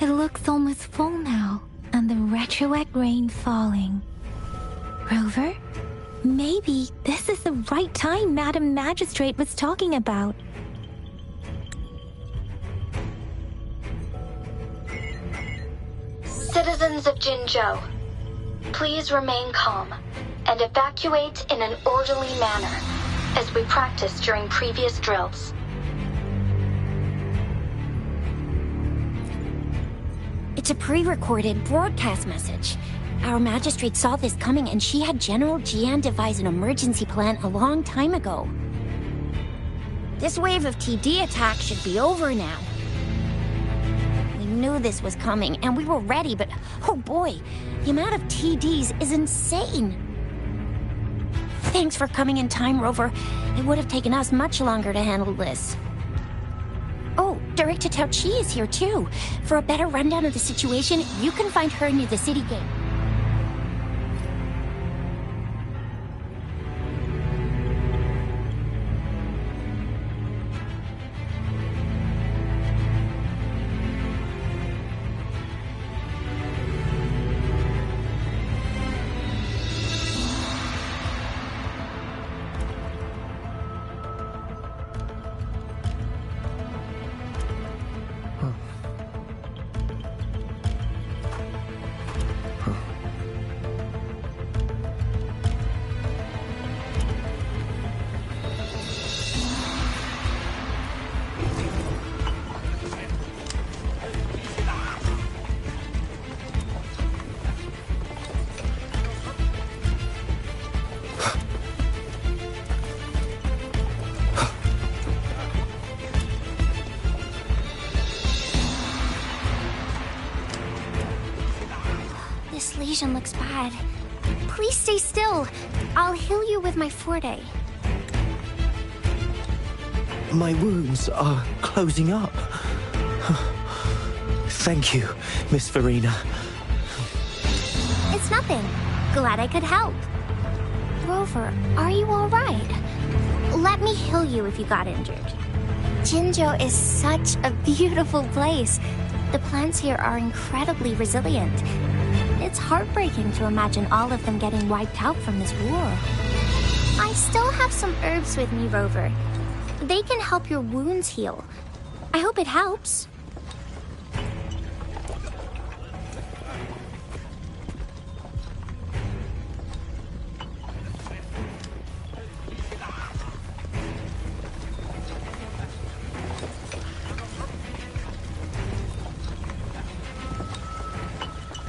It looks almost full now, and the retroact rain falling. Rover, maybe this is the right time Madam Magistrate was talking about. Citizens of Jinzhou, please remain calm and evacuate in an orderly manner, as we practiced during previous drills. It's a pre-recorded broadcast message. Our magistrate saw this coming and she had General Jian devise an emergency plan a long time ago. This wave of TD attacks should be over now. We knew this was coming and we were ready, but oh boy, the amount of TDs is insane. Thanks for coming in time, Rover. It would have taken us much longer to handle this. Oh, Director Tao Chi is here too. For a better rundown of the situation, you can find her near the city gate. This lesion looks bad. Please stay still. I'll heal you with my forte. My wounds are closing up. Thank you, Miss Farina. It's nothing. Glad I could help. Rover, are you all right? Let me heal you if you got injured. Jinzhou is such a beautiful place. The plants here are incredibly resilient. It's heartbreaking to imagine all of them getting wiped out from this war. I still have some herbs with me, Rover. They can help your wounds heal. I hope it helps.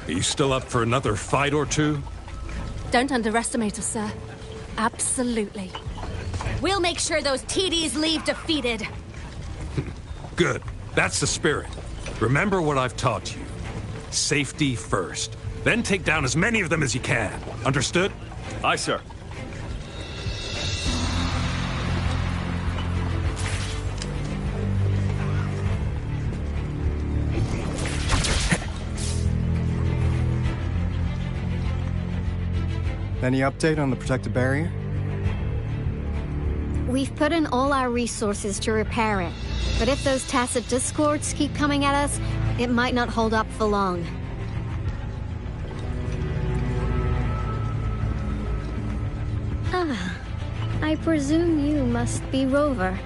Are you still up for another fight or two? Don't underestimate us, sir. Absolutely. We'll make sure those TDs leave defeated. Good. That's the spirit. Remember what I've taught you. Safety first. Then take down as many of them as you can. Understood? Aye, sir. Any update on the protective barrier? We've put in all our resources to repair it. But if those tacit discords keep coming at us, it might not hold up for long. Ah, I presume you must be Rover.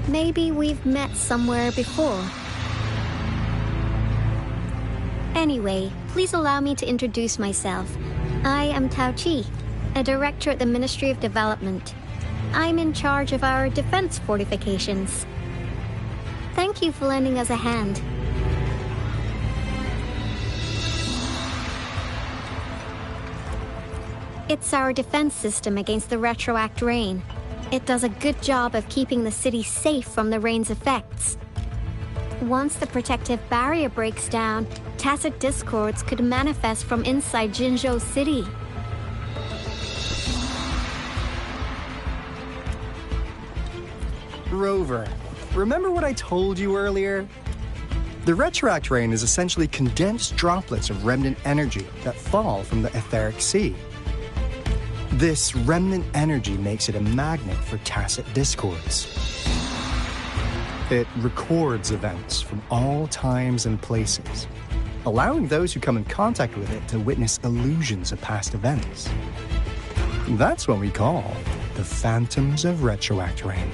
Maybe we've met somewhere before. Anyway, please allow me to introduce myself. I am Tao Chi, a director at the Ministry of Development. I'm in charge of our defense fortifications. Thank you for lending us a hand. It's our defense system against the retroact rain. It does a good job of keeping the city safe from the rain's effects. Once the protective barrier breaks down, tacit discords could manifest from inside Jinzhou City. Rover, remember what I told you earlier? The retroact rain is essentially condensed droplets of remnant energy that fall from the etheric sea. This remnant energy makes it a magnet for tacit discords. It records events from all times and places, allowing those who come in contact with it to witness illusions of past events. That's what we call the phantoms of Retroact Rain.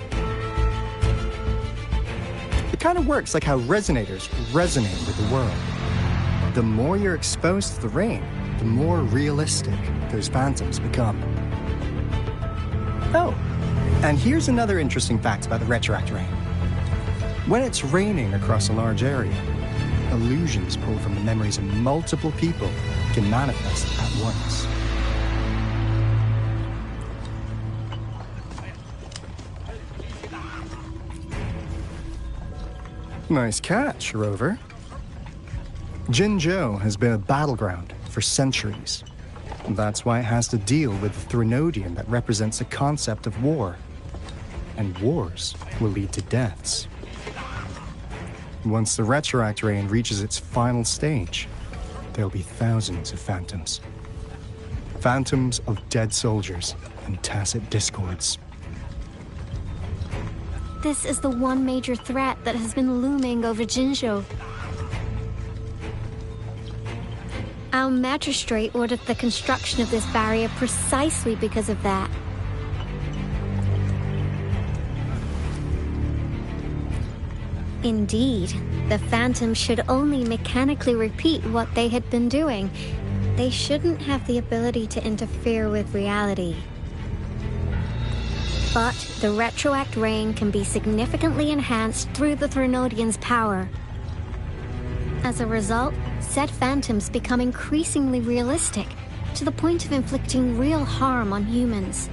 It kind of works like how resonators resonate with the world. The more you're exposed to the rain, the more realistic those phantoms become. Oh, and here's another interesting fact about the Retroact Rain. When it's raining across a large area, illusions pulled from the memories of multiple people can manifest at once. Nice catch, Rover. Jinzhou has been a battleground for centuries. That's why it has to deal with the Threnodian that represents the concept of war. And wars will lead to deaths. Once the Retroact Rain reaches its final stage, there'll be thousands of phantoms. Phantoms of dead soldiers and tacit discords. This is the one major threat that has been looming over Jinzhou. Our magistrate ordered the construction of this barrier precisely because of that. Indeed, the phantoms should only mechanically repeat what they had been doing. They shouldn't have the ability to interfere with reality. But the Retroact Rain can be significantly enhanced through the Threnodian's power. As a result, said phantoms become increasingly realistic, to the point of inflicting real harm on humans.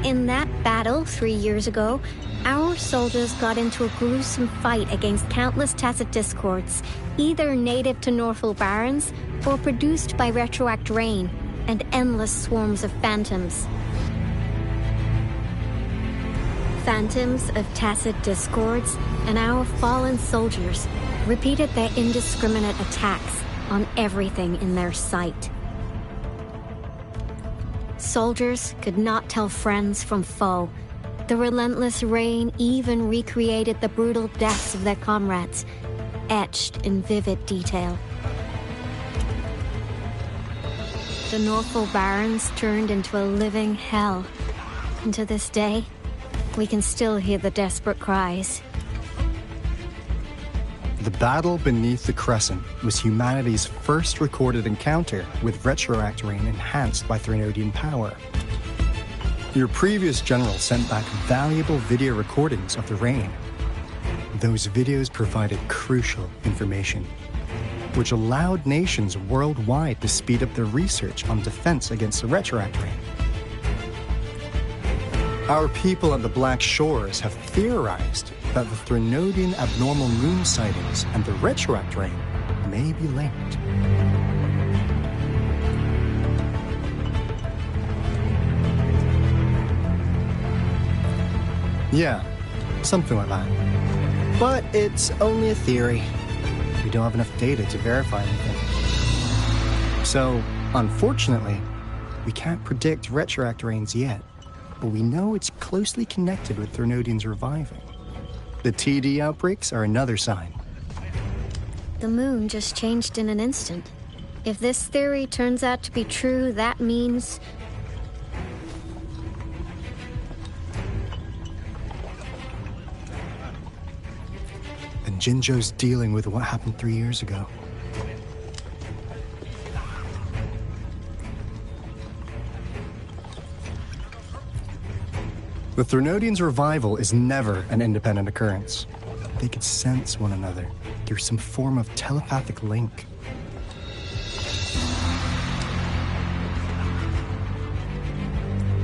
In that battle 3 years ago, our soldiers got into a gruesome fight against countless tacit discords, either native to Northwell Barrens or produced by Retroact Rain and endless swarms of phantoms. Phantoms of tacit discords and our fallen soldiers repeated their indiscriminate attacks on everything in their sight. Soldiers could not tell friends from foe. The relentless rain even recreated the brutal deaths of their comrades, etched in vivid detail. The Northwell Barrens turned into a living hell, and to this day, we can still hear the desperate cries. The battle beneath the Crescent was humanity's first recorded encounter with Retroact Rain enhanced by Threnodian power. Your previous general sent back valuable video recordings of the rain. Those videos provided crucial information, which allowed nations worldwide to speed up their research on defense against the Retroact Rain. Our people at the Black Shores have theorized that the Threnodian abnormal moon sightings and the Retroact Rain may be linked. Yeah, something like that. But it's only a theory. We don't have enough data to verify anything. So, unfortunately, we can't predict Retroact Rains yet, but we know it's closely connected with Threnodians reviving. The TD outbreaks are another sign. The moon just changed in an instant. If this theory turns out to be true, that means... And Jinzhou's dealing with what happened 3 years ago. The Threnodians' revival is never an independent occurrence. They could sense one another through some form of telepathic link.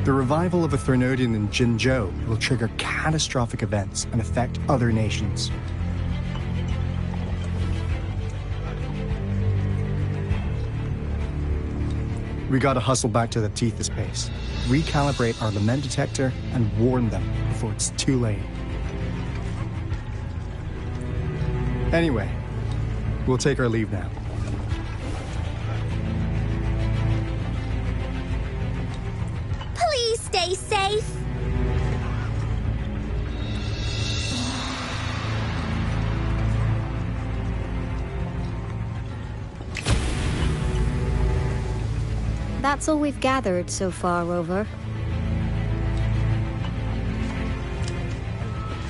The revival of a Threnodian in Jinzhou will trigger catastrophic events and affect other nations. We gotta hustle back to the Tethys base, recalibrate our lament detector, and warn them before it's too late. Anyway, we'll take our leave now. Please stay safe. That's all we've gathered so far, Rover.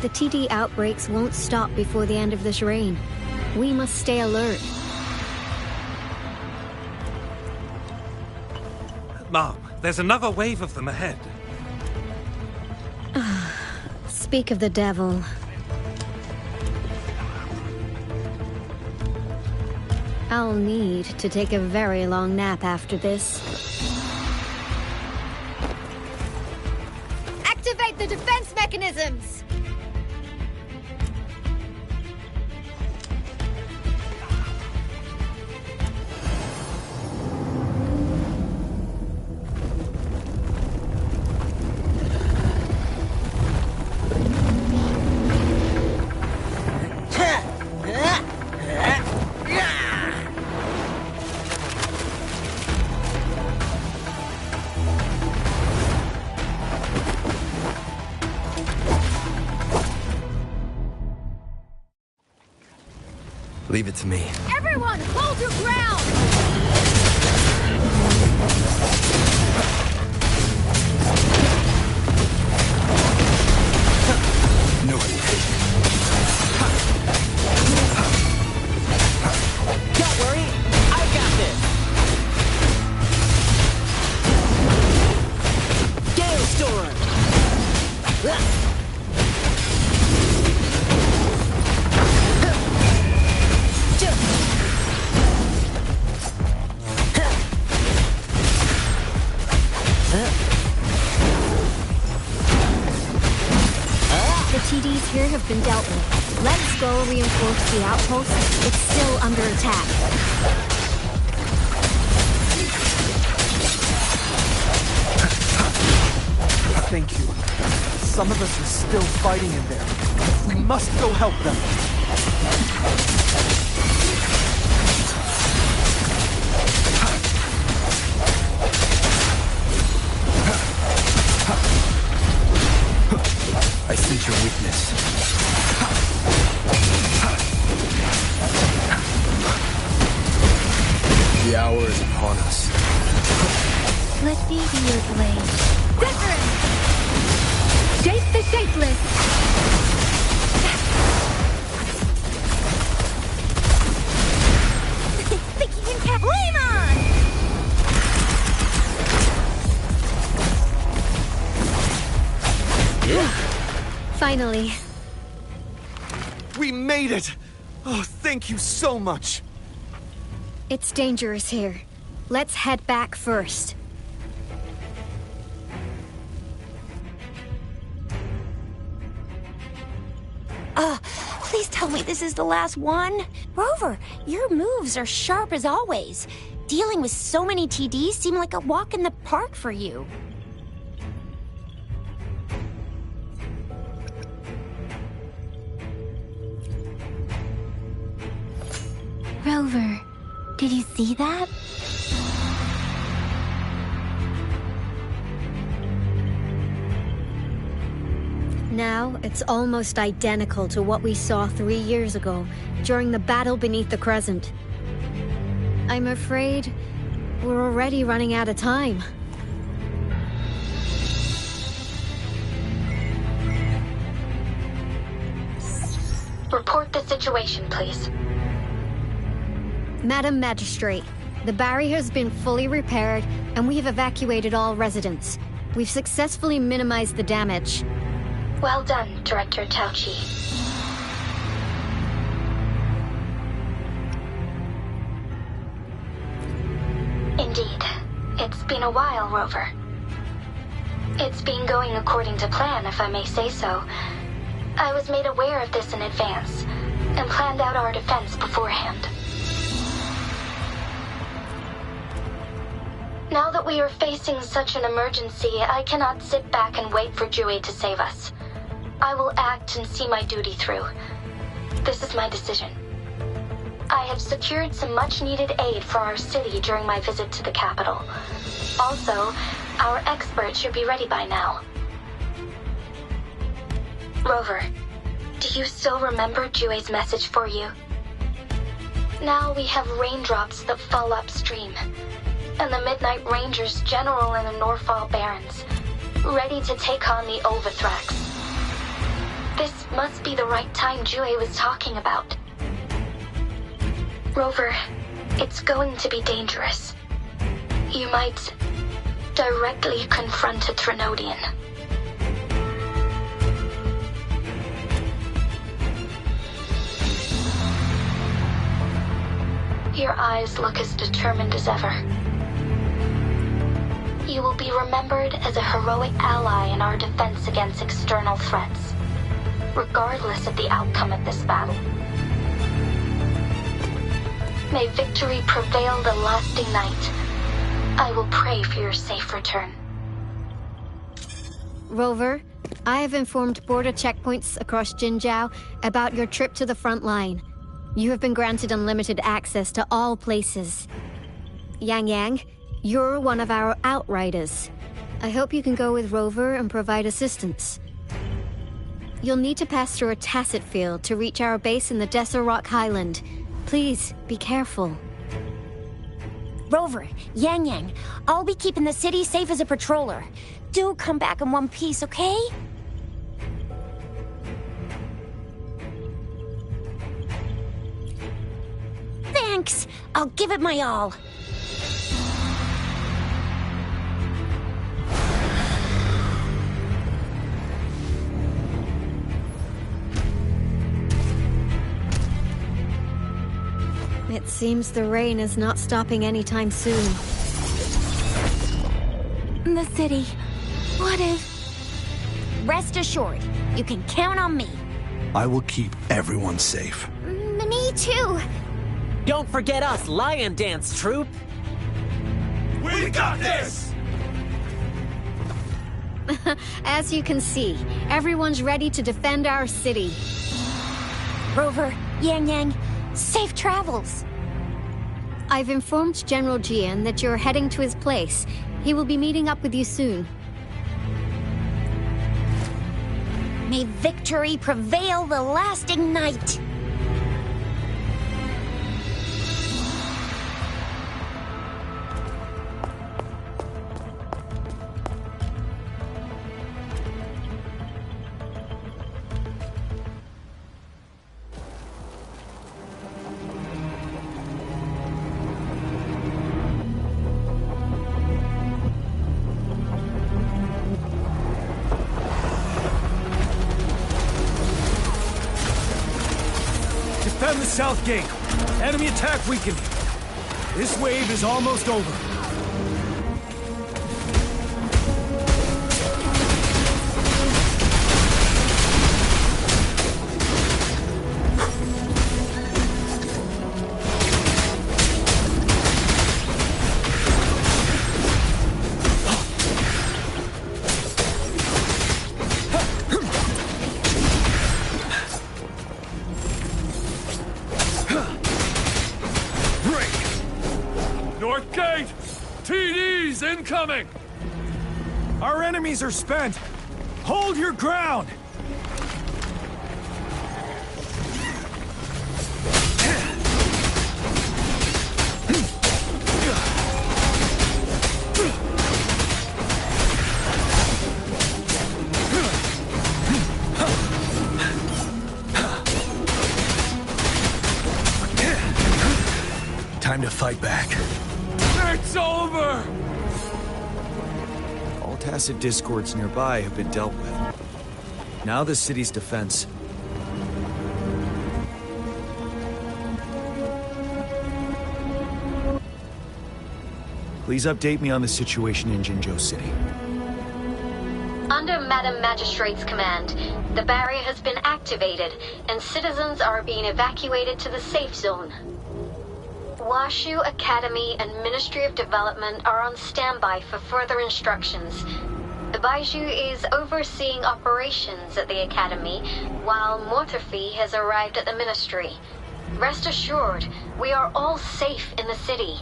The TD outbreaks won't stop before the end of this reign. We must stay alert. Mom, there's another wave of them ahead. Speak of the devil. I'll need to take a very long nap after this. Activate the defense mechanisms! Leave it to me. Everyone, hold your ground! No hesitation. Don't worry, I've got this. Gale Storm! The TDs here have been dealt with. Let's go reinforce the outpost. It's still under attack. Thank you. Some of us are still fighting in there. We must go help them. I sense your weakness. The hour is upon us. Let me be your blade. Wuthering! Shape the shapeless! Think you can catch? Flame on! Finally. We made it! Oh, thank you so much! It's dangerous here. Let's head back first. Please tell me this is the last one. Rover, your moves are sharp as always. Dealing with so many TDs seemed like a walk in the park for you. Rover, did you see that? Now, it's almost identical to what we saw 3 years ago, during the battle beneath the Crescent. I'm afraid we're already running out of time. Report the situation, please. Madam Magistrate, the barrier has been fully repaired, and we have evacuated all residents. We've successfully minimized the damage. Well done, Director Tauchi. Indeed. It's been a while, Rover. It's been going according to plan, if I may say so. I was made aware of this in advance, and planned out our defense beforehand. Now that we are facing such an emergency, I cannot sit back and wait for Jue to save us. I will act and see my duty through. This is my decision. I have secured some much-needed aid for our city during my visit to the capital. Also, our experts should be ready by now. Rover, do you still remember Jue's message for you? Now we have raindrops that fall upstream. and the Midnight Rangers general in the Norfall Barrens, ready to take on the Overthrax. This must be the right time Jue was talking about. Rover, it's going to be dangerous. You might directly confront a Trinodian. Your eyes look as determined as ever. You will be remembered as a heroic ally in our defense against external threats, regardless of the outcome of this battle. May victory prevail the lasting night. I will pray for your safe return. Rover, I have informed border checkpoints across Jinzhou about your trip to the front line. You have been granted unlimited access to all places. Yang Yang, you're one of our outriders. I hope you can go with Rover and provide assistance. You'll need to pass through a tacit field to reach our base in the Desert Rock Highland. Please, be careful. Rover, Yang Yang, I'll be keeping the city safe as a patroller. Do come back in one piece, okay? Thanks! I'll give it my all. It seems the rain is not stopping anytime soon. The city. What if... Rest assured, you can count on me. I will keep everyone safe. Me too. Don't forget us, Lion Dance Troupe! We got this! As you can see, everyone's ready to defend our city. Rover, Yang Yang, safe travels. I've informed General Jian that you're heading to his place. He will be meeting up with you soon. May victory prevail the lasting night. Defend the south gate. Enemy attack weakening. This wave is almost over. North Gate! TDs incoming! Our enemies are spent. Hold your ground! Time to fight back. It's over! All tacit discords nearby have been dealt with. Now the city's defense. Please update me on the situation in Jinzhou City. Under Madam Magistrate's command, the barrier has been activated, and citizens are being evacuated to the safe zone. Washu Academy and Ministry of Development are on standby for further instructions. Baiju is overseeing operations at the Academy, while Mortherfee has arrived at the Ministry. Rest assured, we are all safe in the city.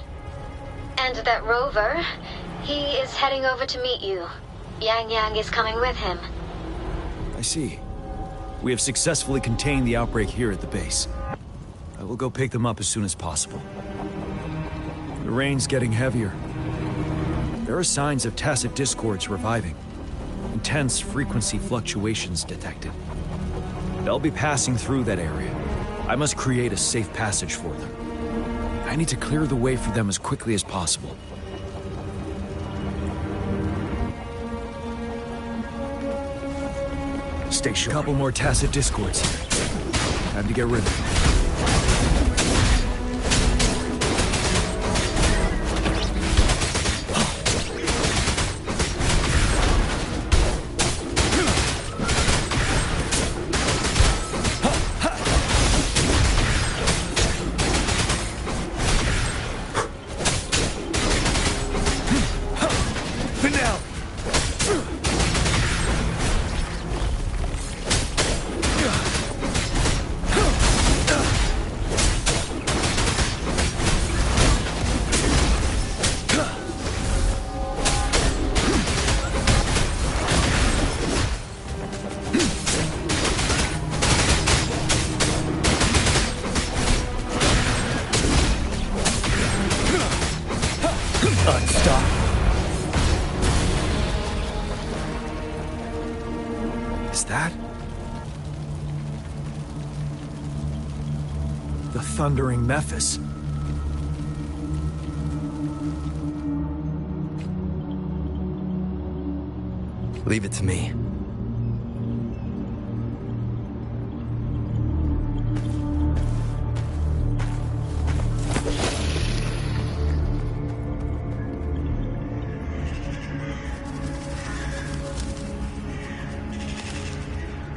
And that Rover, he is heading over to meet you. Yang Yang is coming with him. I see. We have successfully contained the outbreak here at the base. I will go pick them up as soon as possible. The rain's getting heavier. There are signs of tacit discords reviving. Intense frequency fluctuations detected. They'll be passing through that area. I must create a safe passage for them. I need to clear the way for them as quickly as possible. Stay sure. A couple more tacit discords here. Time to get rid of them. Is that the thundering Mephis? Leave it to me.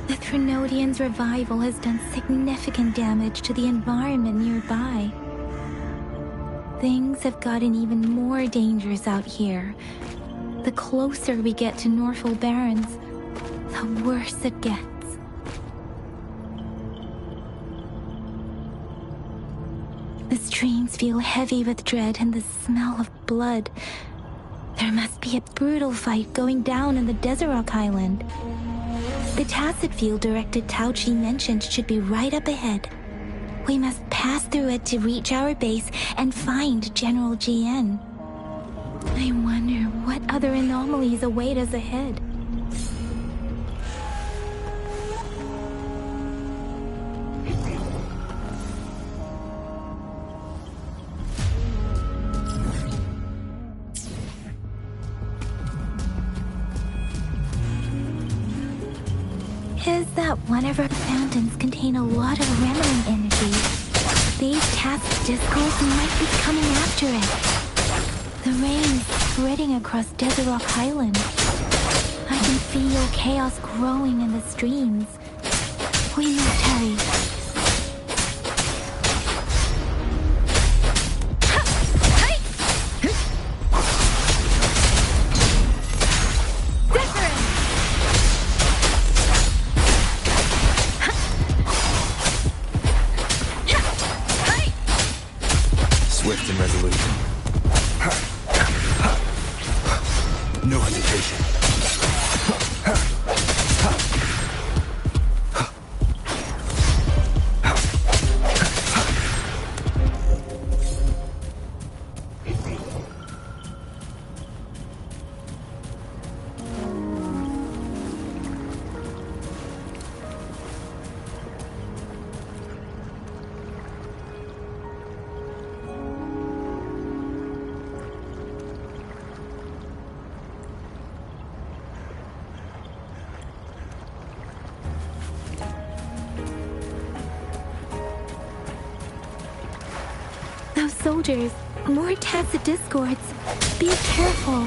The Trinodian's revival has done significant damage to the environment nearby. Things have gotten even more dangerous out here. The closer we get to Norfolk Barrens, the worse it gets. The streams feel heavy with dread and the smell of blood. There must be a brutal fight going down in the Desert Island. The tacit field Director Tauchi mentioned should be right up ahead. We must pass through it to reach our base and find General GN. I wonder what other anomalies await us ahead. Is that one of our fountains contain a lot of Remeling energy? These tacit discords might be coming after it. The rain spreading across Desert Rock Island. I can feel chaos growing in the streams. We must hurry. Swift and resolute. No hesitation. Those soldiers, more tacit discords. Be careful.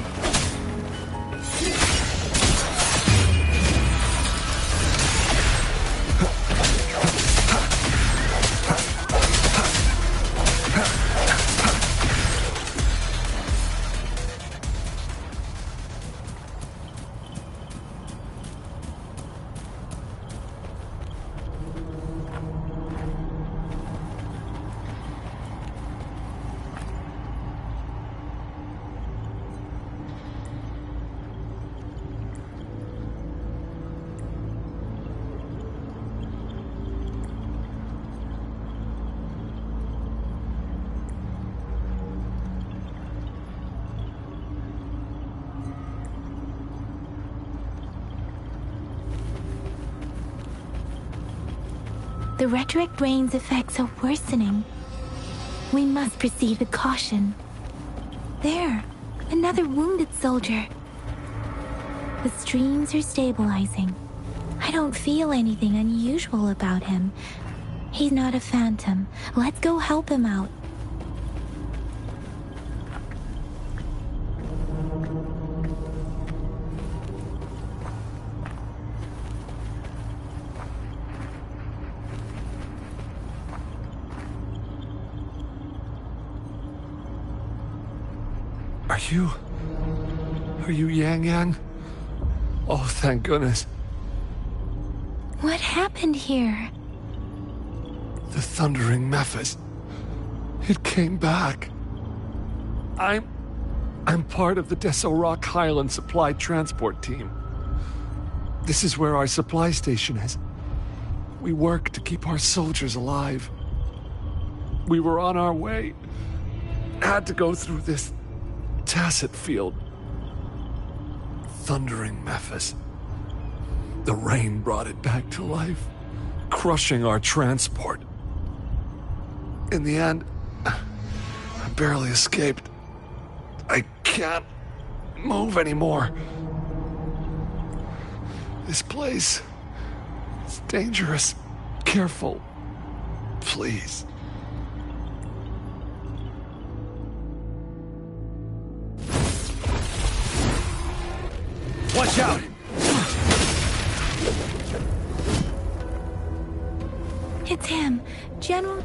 The retroact rain's effects are worsening. We must proceed with caution. There, another wounded soldier. The streams are stabilizing. I don't feel anything unusual about him. He's not a phantom. Let's go help him out. Are you Yang Yang? Oh, thank goodness. What happened here? The thundering Mephis. It came back. I'm part of the Desorock Highland Supply Transport Team. This is where our supply station is. We work to keep our soldiers alive. We were on our way. Had to go through this tacit field. Thundering Mephis. The rain brought it back to life, crushing our transport. In the end, I barely escaped. I can't move anymore. This place is dangerous. Careful. Please. Watch out! It's him, General...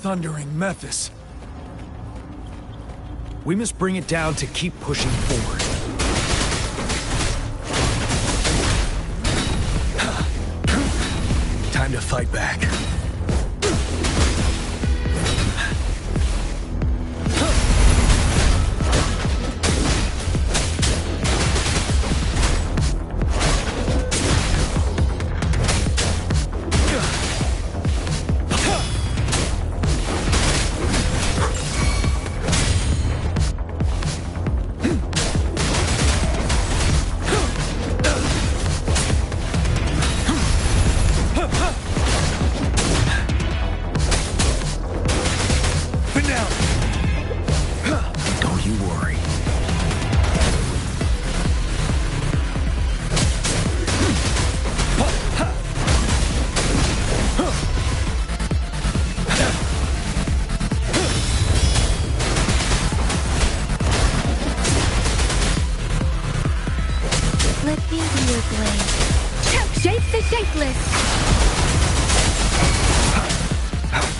Thundering Mephis. We must bring it down to keep pushing forward. Time to fight back.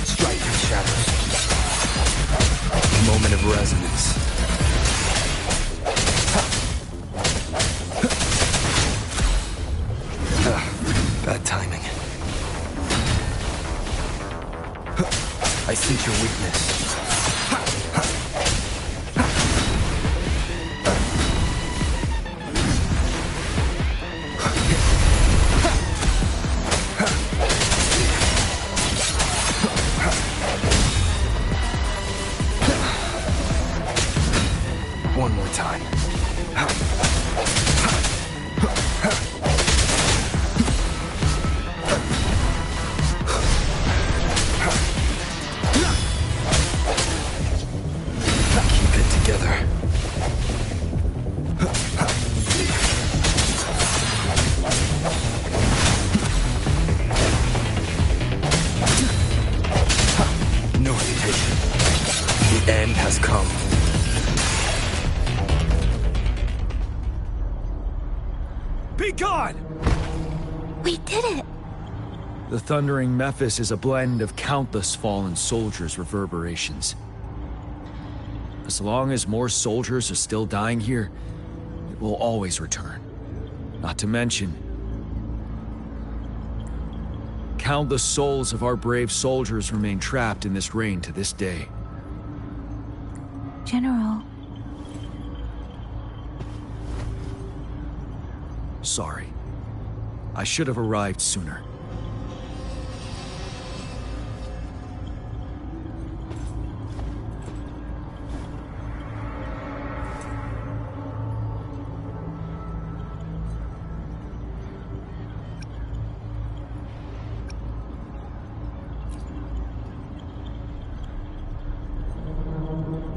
Strike through shadows. Moment of resonance. Bad timing. I sense your weakness. One more time. Keep it together. No hesitation. The end has come. Be gone! We did it! The Thundering Mephis is a blend of countless fallen soldiers' reverberations. As long as more soldiers are still dying here, it will always return. Not to mention, countless souls of our brave soldiers remain trapped in this rain to this day. General... Sorry. I should have arrived sooner.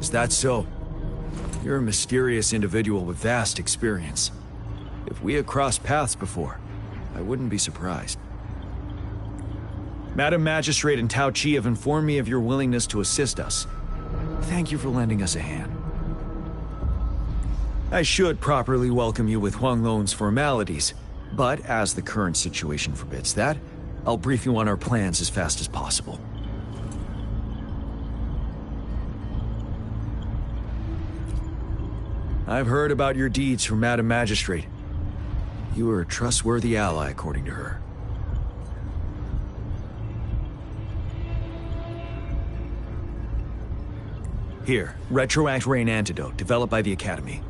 Is that so? You're a mysterious individual with vast experience. If we had crossed paths before, I wouldn't be surprised. Madam Magistrate and Tao Chi have informed me of your willingness to assist us. Thank you for lending us a hand. I should properly welcome you with Huang Lon's formalities, but as the current situation forbids that, I'll brief you on our plans as fast as possible. I've heard about your deeds from Madam Magistrate. You are a trustworthy ally, according to her. Here, Retroact Rain Antidote, developed by the Academy.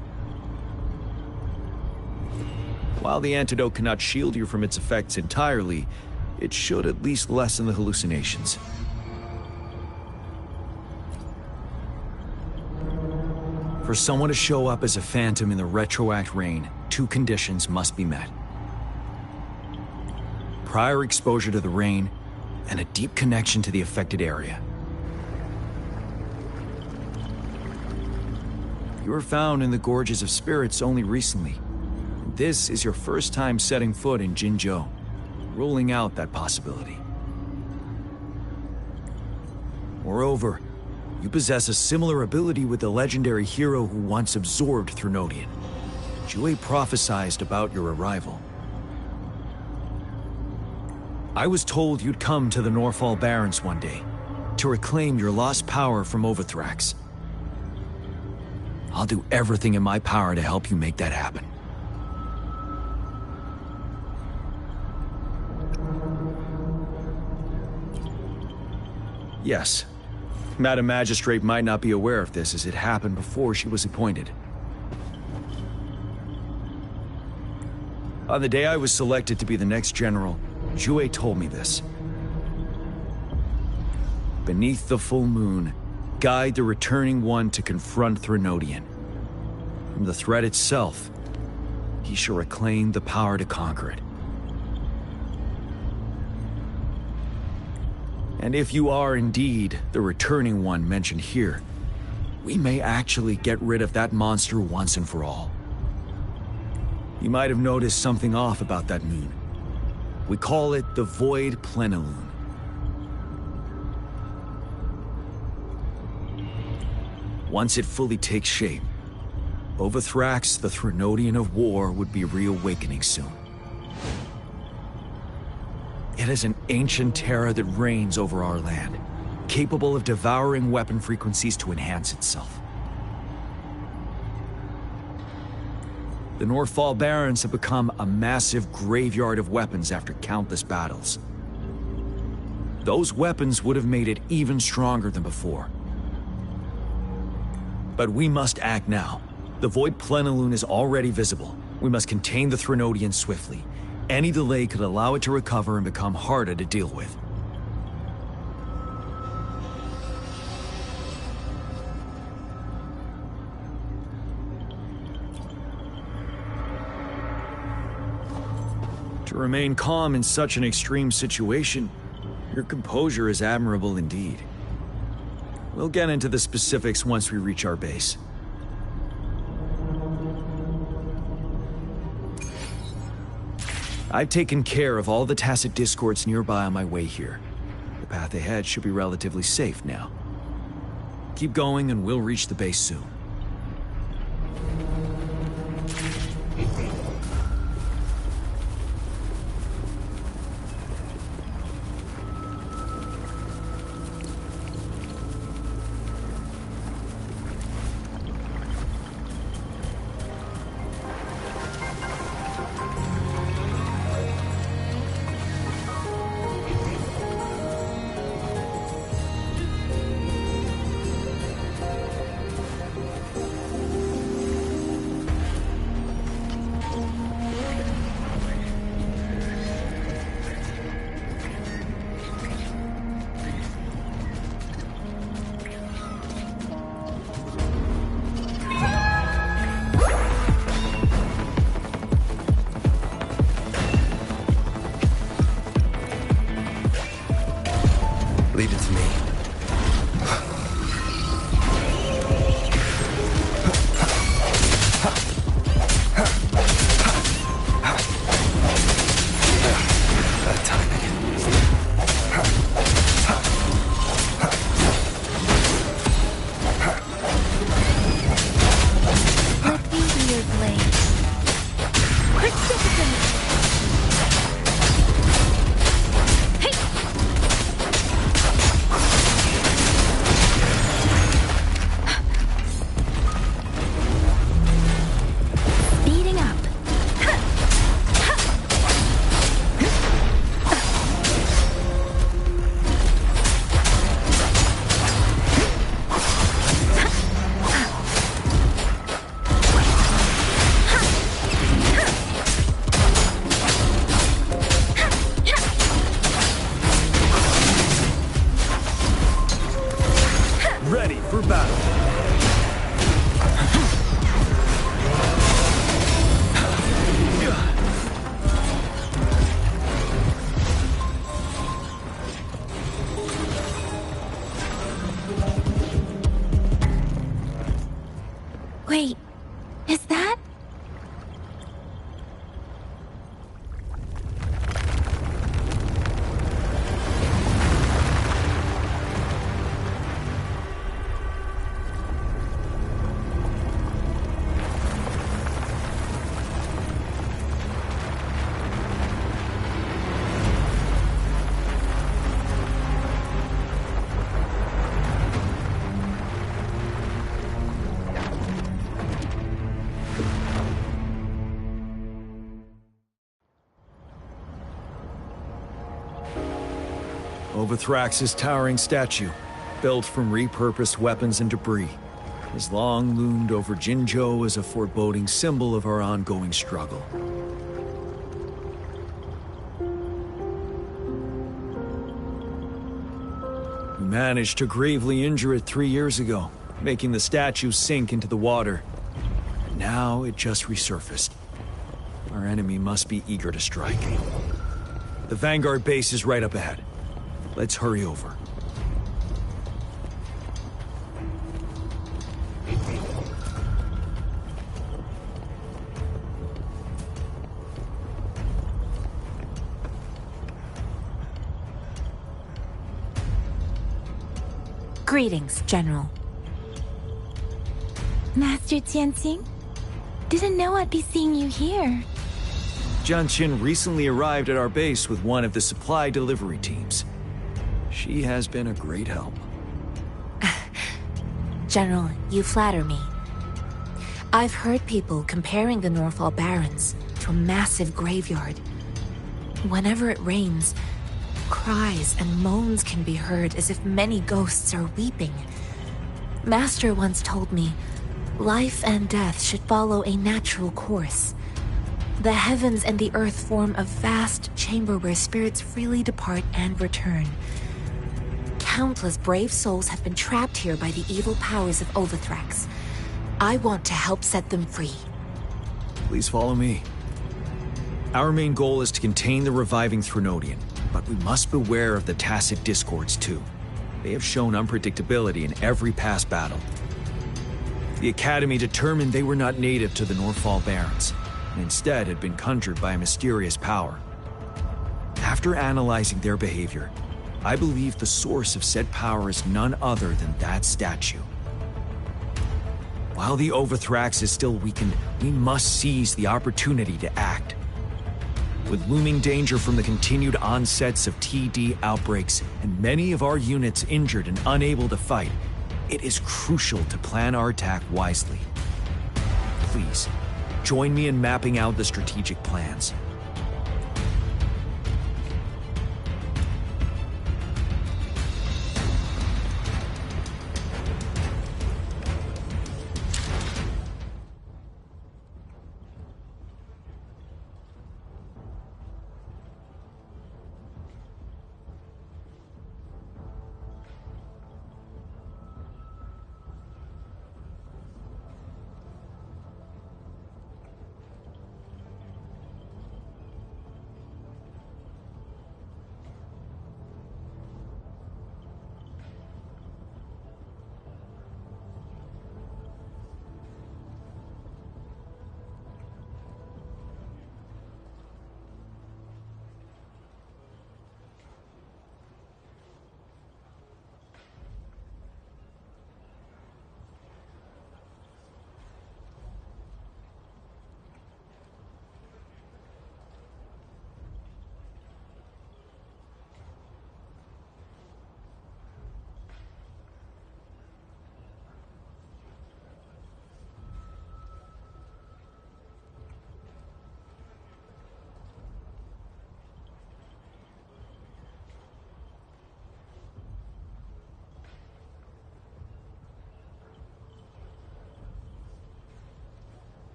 While the antidote cannot shield you from its effects entirely, it should at least lessen the hallucinations. For someone to show up as a phantom in the Retroact Rain, 2 conditions must be met. Prior exposure to the rain, and a deep connection to the affected area. You were found in the Gorges of Spirits only recently. This is your first time setting foot in Jinzhou, ruling out that possibility. Moreover, you possess a similar ability with the legendary hero who once absorbed Threnodian. Jue prophesized about your arrival. I was told you'd come to the Norfall Barrens one day, to reclaim your lost power from Overthrax. I'll do everything in my power to help you make that happen. Yes. Madam Magistrate might not be aware of this as it happened before she was appointed. On the day I was selected to be the next general, Jue told me this. Beneath the full moon, guide the returning one to confront Threnodian. From the threat itself, he shall reclaim the power to conquer it. And if you are indeed the returning one mentioned here, we may actually get rid of that monster once and for all. You might have noticed something off about that moon. We call it the Void Plenilune. Once it fully takes shape, Overthrax, the Threnodian of War, would be reawakening soon. It is an ancient terror that reigns over our land, capable of devouring weapon frequencies to enhance itself. The Norfall Barrens have become a massive graveyard of weapons after countless battles. Those weapons would have made it even stronger than before. But we must act now. The Void Plenilune is already visible. We must contain the Threnodian swiftly. Any delay could allow it to recover and become harder to deal with. To remain calm in such an extreme situation, your composure is admirable indeed. We'll get into the specifics once we reach our base. I've taken care of all the tacit discords nearby on my way here. The path ahead should be relatively safe now. Keep going and we'll reach the base soon. Leave it to me. Speeding up. Ready for battle. Wait, is that? Overthrax's towering statue, built from repurposed weapons and debris, has long loomed over Jinzhou as a foreboding symbol of our ongoing struggle. We managed to gravely injure it 3 years ago, making the statue sink into the water. And now it just resurfaced. Our enemy must be eager to strike. The Vanguard base is right up ahead. Let's hurry over. Greetings, General. Master Tianxing? Didn't know I'd be seeing you here. Jianqin recently arrived at our base with one of the supply delivery teams. She has been a great help. General, you flatter me. I've heard people comparing the Norfall Barrens to a massive graveyard. Whenever it rains, cries and moans can be heard as if many ghosts are weeping. Master once told me, life and death should follow a natural course. The heavens and the earth form a vast chamber where spirits freely depart and return. Countless brave souls have been trapped here by the evil powers of Overthrax. I want to help set them free. Please follow me. Our main goal is to contain the reviving Threnodian, but we must beware of the tacit discords too. They have shown unpredictability in every past battle. The Academy determined they were not native to the Norfall Barrens, and instead had been conjured by a mysterious power. After analyzing their behavior, I believe the source of said power is none other than that statue. While the Overthrax is still weakened, we must seize the opportunity to act. With looming danger from the continued onsets of TD outbreaks and many of our units injured and unable to fight, it is crucial to plan our attack wisely. Please, join me in mapping out the strategic plans.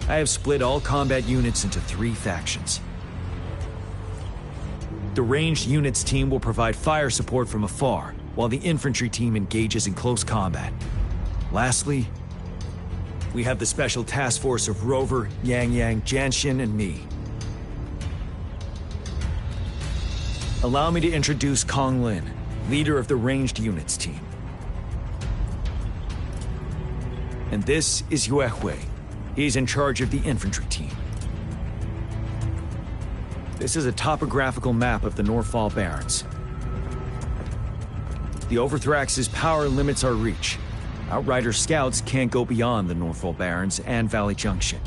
I have split all combat units into 3 factions. The ranged units team will provide fire support from afar, while the infantry team engages in close combat. Lastly, we have the special task force of Rover, Yang, Janshin, and me. Allow me to introduce Kong Lin, leader of the ranged units team. And this is Yue Hui. He's in charge of the infantry team. This is a topographical map of the Northfall Barrens. The Overthrax's power limits our reach. Outrider scouts can't go beyond the Northfall Barrens and Valley Junction.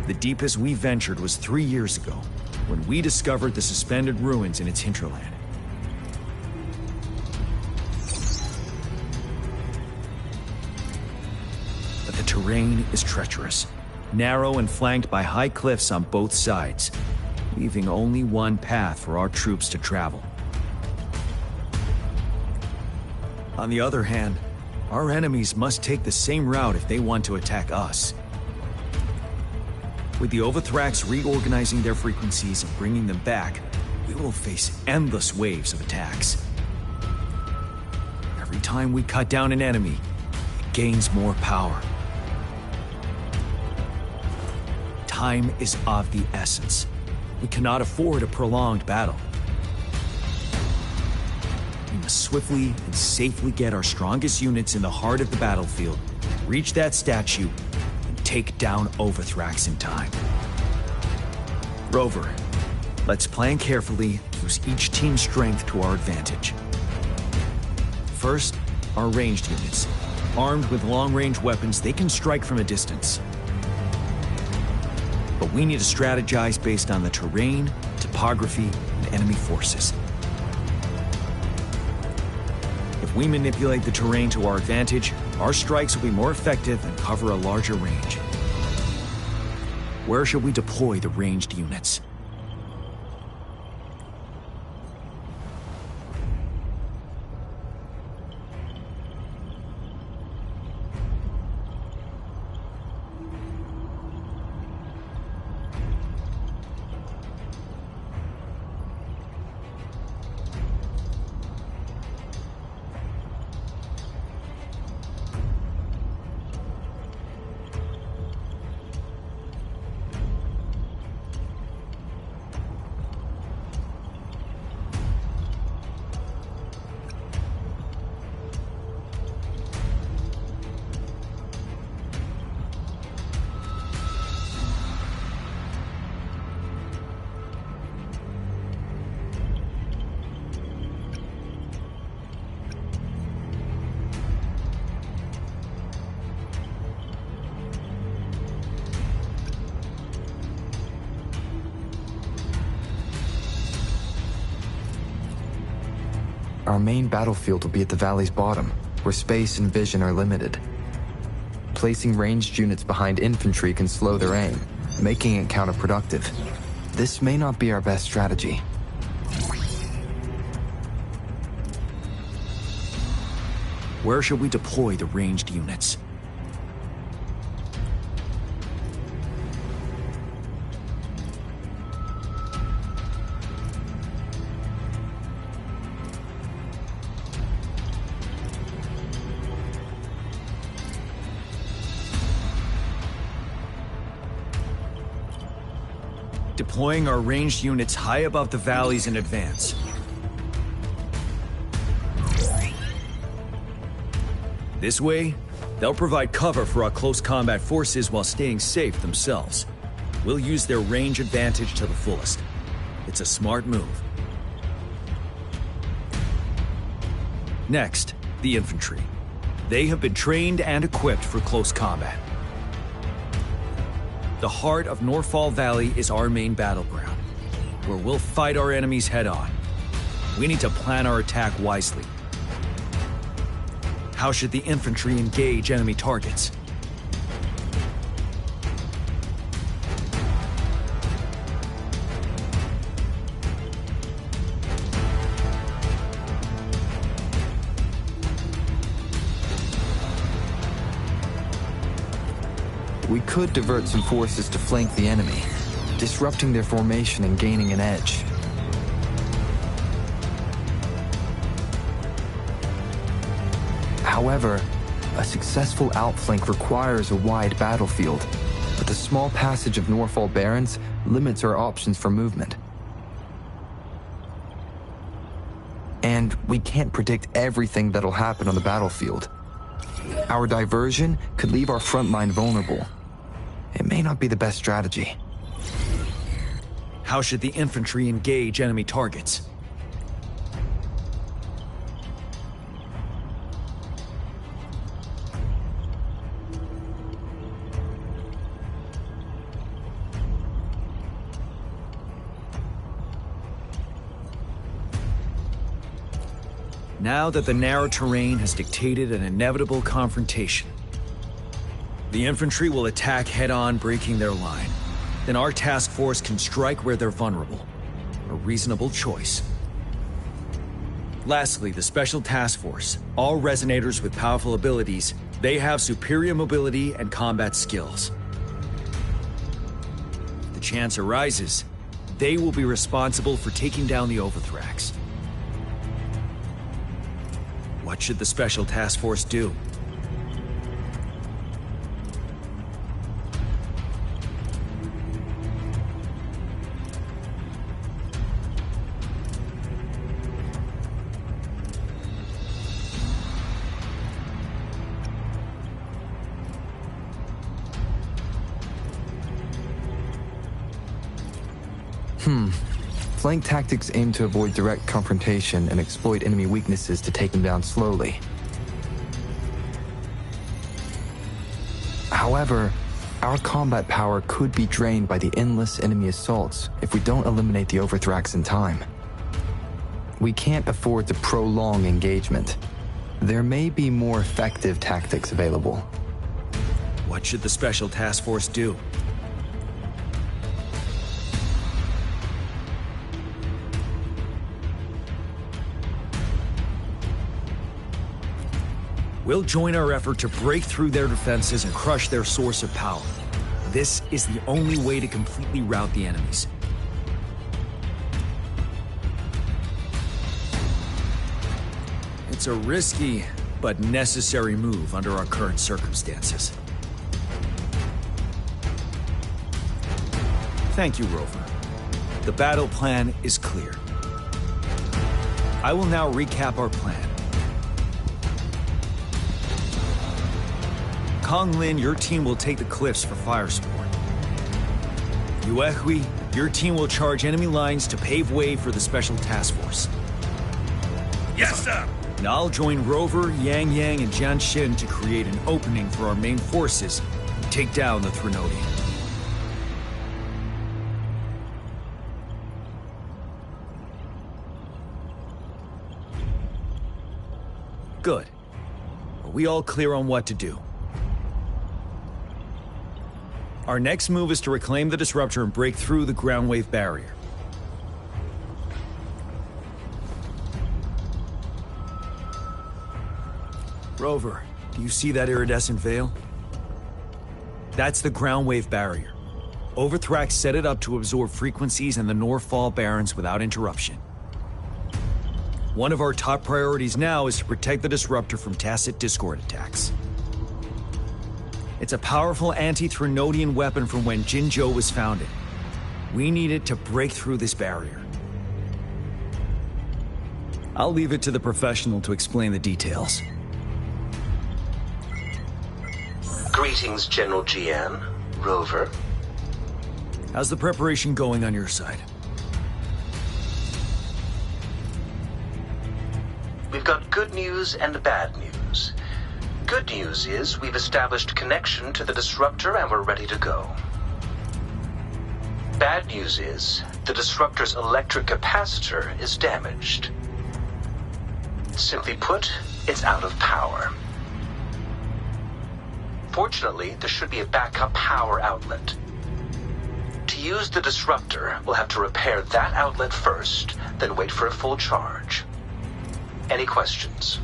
The deepest we ventured was 3 years ago, when we discovered the suspended ruins in its hinterland. But the terrain is treacherous, narrow and flanked by high cliffs on both sides, leaving only one path for our troops to travel. On the other hand, our enemies must take the same route if they want to attack us. With the Overthrax reorganizing their frequencies and bringing them back, we will face endless waves of attacks. Every time we cut down an enemy, it gains more power. Time is of the essence. We cannot afford a prolonged battle. We must swiftly and safely get our strongest units in the heart of the battlefield, reach that statue, and take down Overthrax in time. Rover, let's plan carefully, use each team's strength to our advantage. First, our ranged units. Armed with long-range weapons, they can strike from a distance. But we need to strategize based on the terrain, topography, and enemy forces. If we manipulate the terrain to our advantage, our strikes will be more effective and cover a larger range. Where should we deploy the ranged units? Our main battlefield will be at the valley's bottom, where space and vision are limited. Placing ranged units behind infantry can slow their aim, making it counterproductive. This may not be our best strategy. Where should we deploy the ranged units? Deploying our ranged units high above the valleys in advance. This way, they'll provide cover for our close combat forces while staying safe themselves. We'll use their range advantage to the fullest. It's a smart move. Next, the infantry. They have been trained and equipped for close combat. The heart of Norfall Valley is our main battleground, where we'll fight our enemies head-on. We need to plan our attack wisely. How should the infantry engage enemy targets? We could divert some forces to flank the enemy, disrupting their formation and gaining an edge. However, a successful outflank requires a wide battlefield, but the small passage of Norfall Barrens limits our options for movement. And we can't predict everything that'll happen on the battlefield. Our diversion could leave our front line vulnerable. It may not be the best strategy. How should the infantry engage enemy targets? Now that the narrow terrain has dictated an inevitable confrontation, the infantry will attack head-on, breaking their line. Then our task force can strike where they're vulnerable. A reasonable choice. Lastly, the Special Task Force. All resonators with powerful abilities, they have superior mobility and combat skills. If the chance arises, they will be responsible for taking down the Overthrax. What should the Special Task Force do? Flank tactics aim to avoid direct confrontation and exploit enemy weaknesses to take them down slowly. However, our combat power could be drained by the endless enemy assaults if we don't eliminate the Overthrax in time. We can't afford to prolong engagement. There may be more effective tactics available. What should the Special Task Force do? We'll join our effort to break through their defenses and crush their source of power. This is the only way to completely rout the enemies. It's a risky, but necessary move under our current circumstances. Thank you, Rover. The battle plan is clear. I will now recap our plan. Kong Lin, your team will take the cliffs for fire support. Yuehui, your team will charge enemy lines to pave way for the Special Task Force. Yes, sir! And I'll join Rover, Yang Yang, and Jian Xin to create an opening for our main forces and take down the Threnodian. Good. Are we all clear on what to do? Our next move is to reclaim the Disruptor and break through the ground wave barrier. Rover, do you see that iridescent veil? That's the ground wave barrier. Overthrax set it up to absorb frequencies in the Norfall Barrens without interruption. One of our top priorities now is to protect the Disruptor from tacit Discord attacks. It's a powerful anti-Threnodian weapon from when Jinzhou was founded. We need it to break through this barrier. I'll leave it to the professional to explain the details. Greetings, General Jian. Rover. How's the preparation going on your side? We've got good news and bad news. good news is we've established connection to the disruptor and we're ready to go. Bad news is the disruptor's electric capacitor is damaged. Simply put, it's out of power. Fortunately, there should be a backup power outlet. To use the disruptor, we'll have to repair that outlet first, then wait for a full charge. Any questions?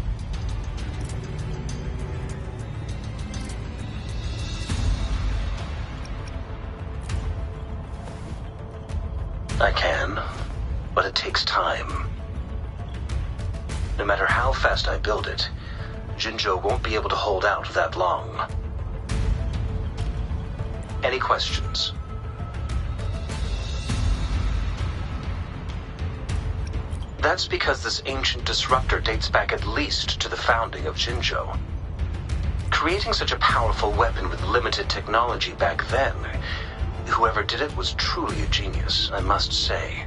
I can, but it takes time. No matter how fast I build it, Jinzhou won't be able to hold out that long. Any questions? That's because this ancient disruptor dates back at least to the founding of Jinzhou. Creating such a powerful weapon with limited technology back then, whoever did it was truly a genius, I must say.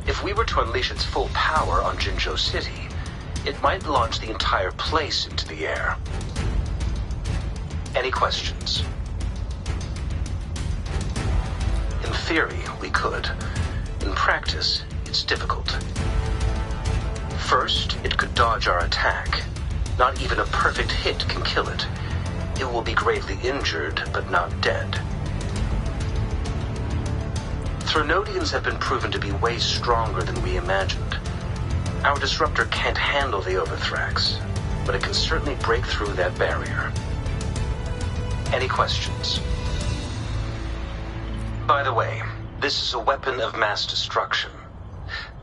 If we were to unleash its full power on Jinzhou City, it might launch the entire place into the air. Any questions? In theory, we could. In practice, it's difficult. First, it could dodge our attack. Not even a perfect hit can kill it. It will be gravely injured, but not dead. Threnodians have been proven to be way stronger than we imagined. Our disruptor can't handle the Overthrax, but it can certainly break through that barrier. Any questions? By the way, this is a weapon of mass destruction.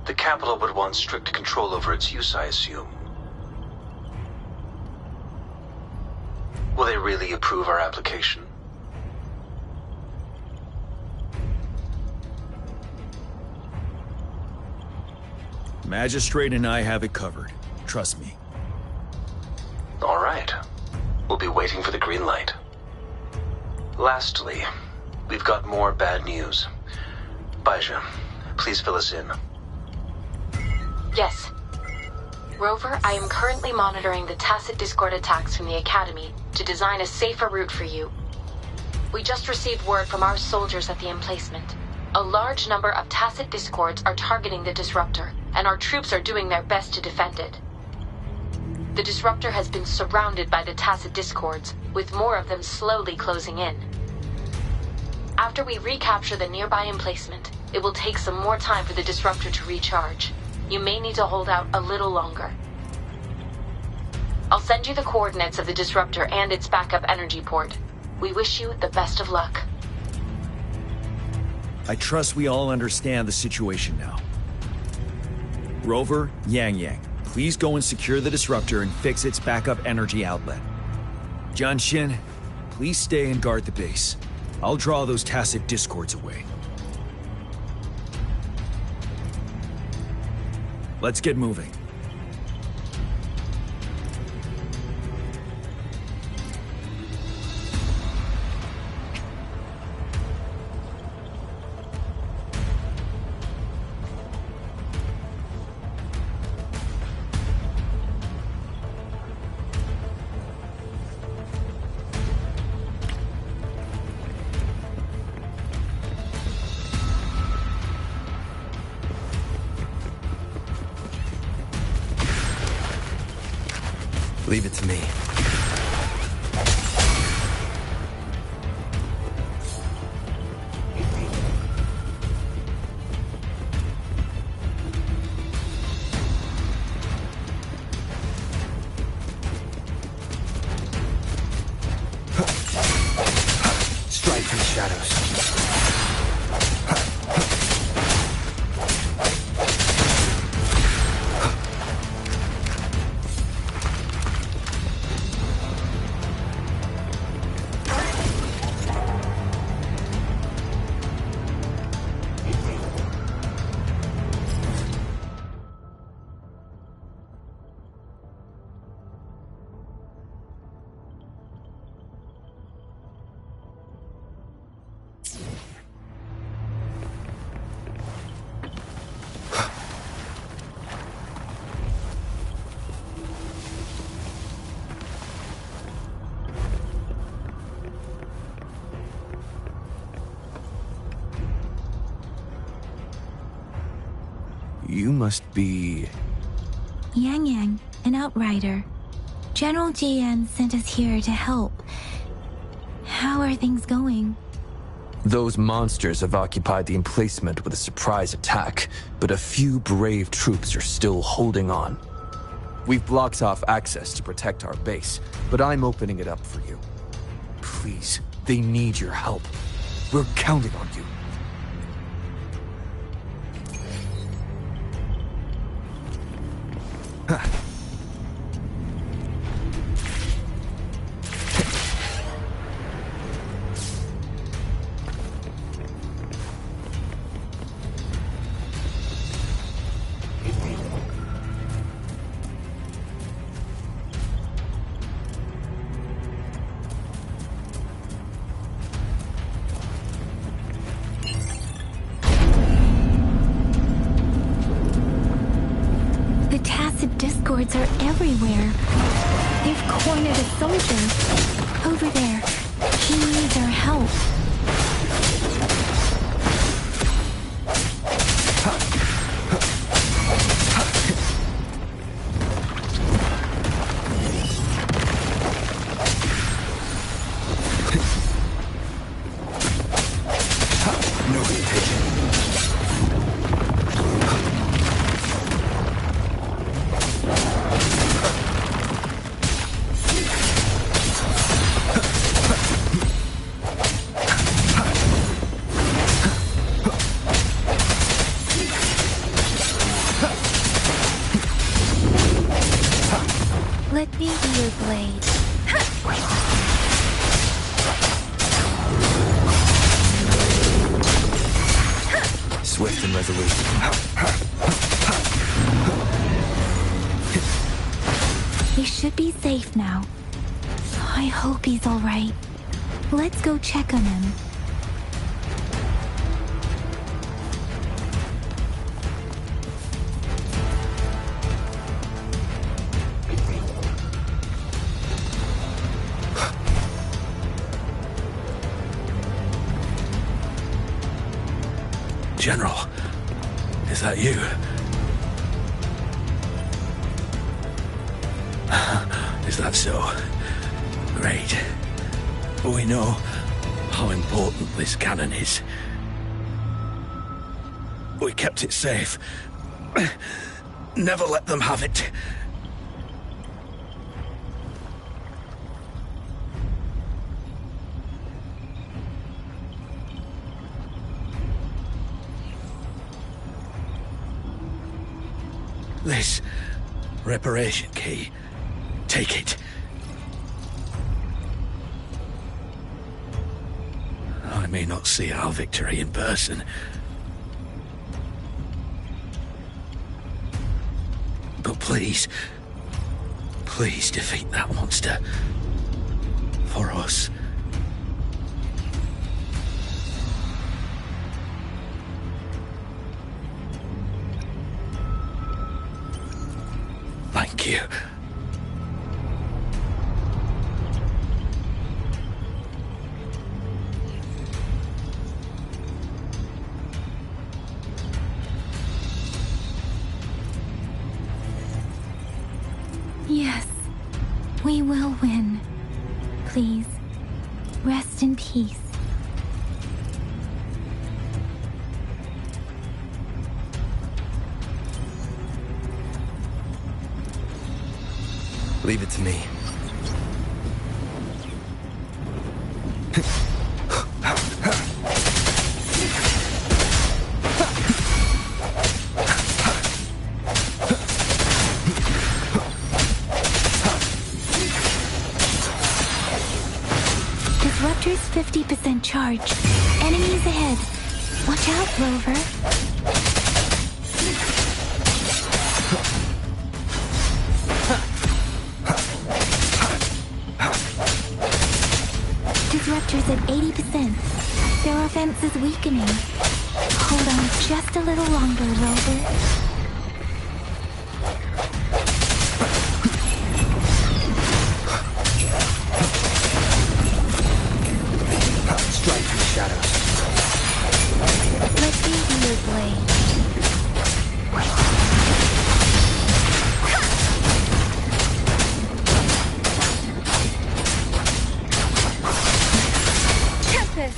The capital would want strict control over its use, I assume. Will they really approve our application? Magistrate and I have it covered. Trust me. All right. We'll be waiting for the green light. Lastly, we've got more bad news. Baizha, please fill us in. Yes. Rover, I am currently monitoring the tacit discord attacks from the Academy to design a safer route for you. We just received word from our soldiers at the emplacement. A large number of tacit discords are targeting the disruptor, and our troops are doing their best to defend it. The disruptor has been surrounded by the tacit discords, with more of them slowly closing in. After we recapture the nearby emplacement, it will take some more time for the disruptor to recharge. You may need to hold out a little longer. I'll send you the coordinates of the disruptor and its backup energy port. We wish you the best of luck. I trust we all understand the situation now. Rover, Yang, please go and secure the disruptor and fix its backup energy outlet. Jianxin, please stay and guard the base. I'll draw those tacit discords away. Let's get moving. Leave it to me. Strike from the shadows. You must be... Yang Yang, an outrider. General Jian sent us here to help. How are things going? Those monsters have occupied the emplacement with a surprise attack, but a few brave troops are still holding on. We've blocked off access to protect our base, but I'm opening it up for you. Please, they need your help. We're counting on you. The tacit discords are everywhere. They've cornered a soldier. Over there. He needs our help. No hesitation. Let me be your blade. Swift and resolute. He should be safe now. I hope he's all right. Let's go check on him. General, is that you? Is that so? Great. We know how important this cannon is. We kept it safe. Never let them have it. This reparation key. Take it. I may not see our victory in person, but please, please defeat that monster. For us. Thank you. Yes, we will win. Please, rest in peace. Leave it to me. Disruptor's 50% charge. Enemies ahead. Watch out, Rover. Disruptor's at 80%. Their offense is weakening. Hold on just a little longer, Rover. Strike through the shadows. Let me be your blade. this!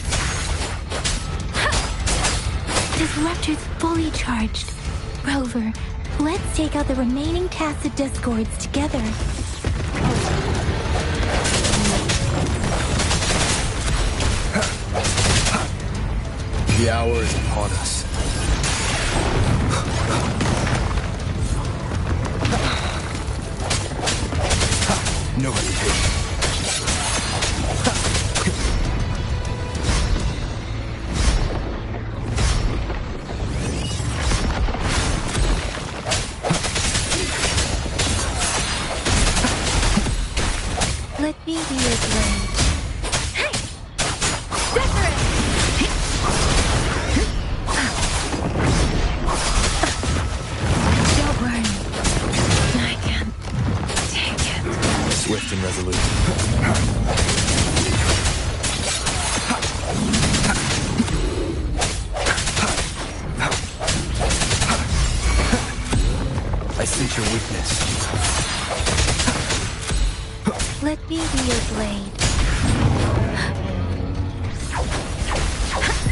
Disruptor's fully charged. Rover, let's take out the remaining tacit discords together. The hour is upon us. Nobody hit. Let me be your blade. Don't worry. I can take it. Swift and resolute. I sense your weakness. Let me be your blade.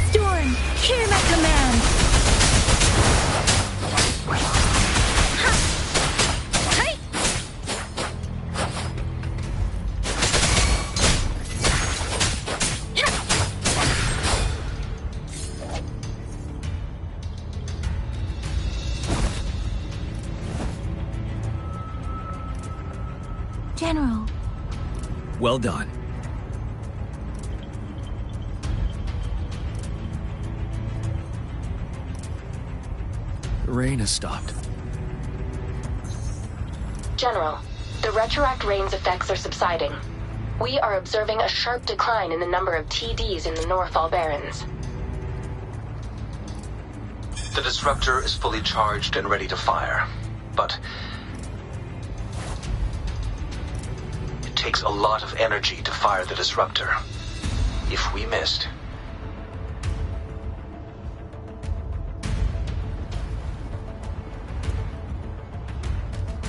Storm, hear my command! General. Well done. The rain has stopped. General, the retroact rain's effects are subsiding. We are observing a sharp decline in the number of TDs in the Northall Barrens. The disruptor is fully charged and ready to fire, but it takes a lot of energy to fire the disruptor. If we missed,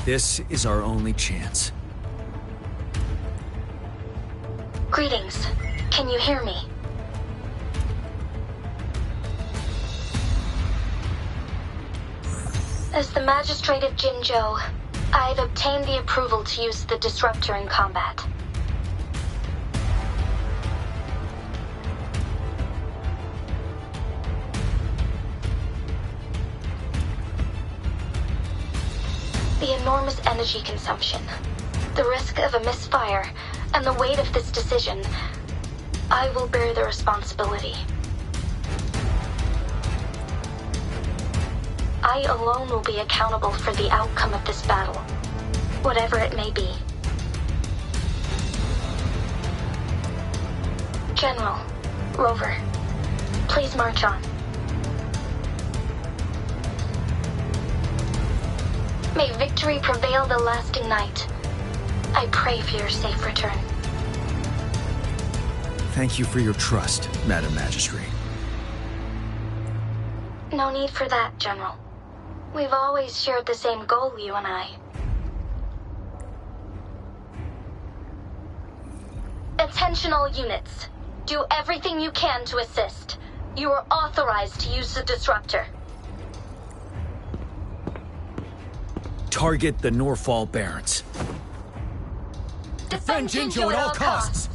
this is our only chance. Greetings. Can you hear me? As the Magistrate of Jinzhou, I've obtained the approval to use the disruptor in combat. The enormous energy consumption, the risk of a misfire, and the weight of this decision, I will bear the responsibility. I alone will be accountable for the outcome of this battle, whatever it may be. General, Rover, please march on. May victory prevail the lasting night. I pray for your safe return. Thank you for your trust, Madam Magistrate. No need for that, General. We've always shared the same goal, you and I. Attention all units. Do everything you can to assist. You are authorized to use the disruptor. Target the Northall Barrens. Defend Jinzhou at all costs!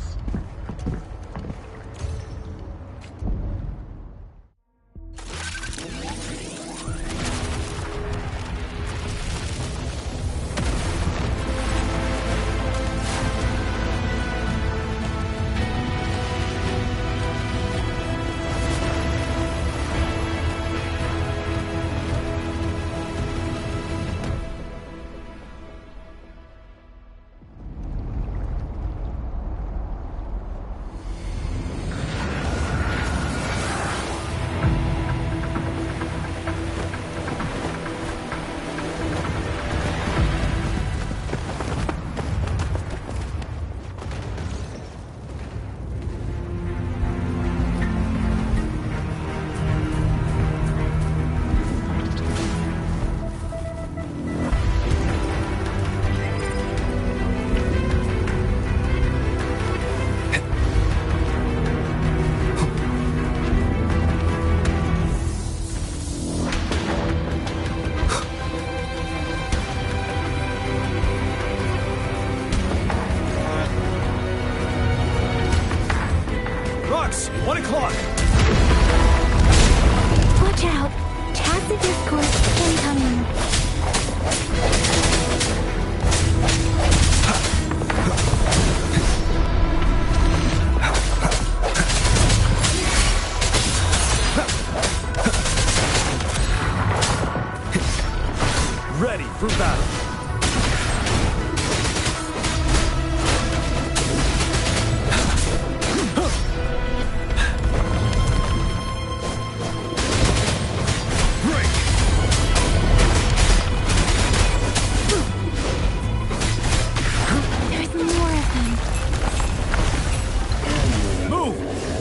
Tacit discourse incoming. Ready for battle. There's more of them. Move!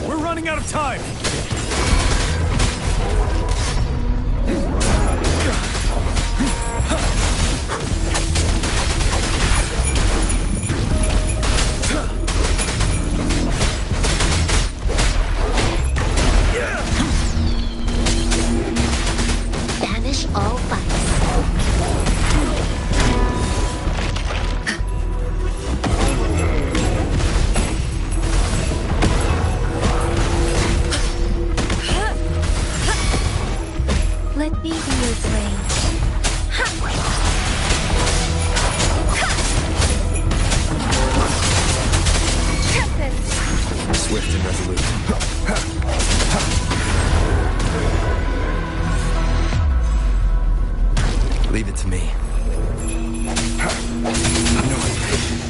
We're running out of time! Banish all vice. Let me be your blade. Swift and resolute. Leave it to me. I'm no impatient.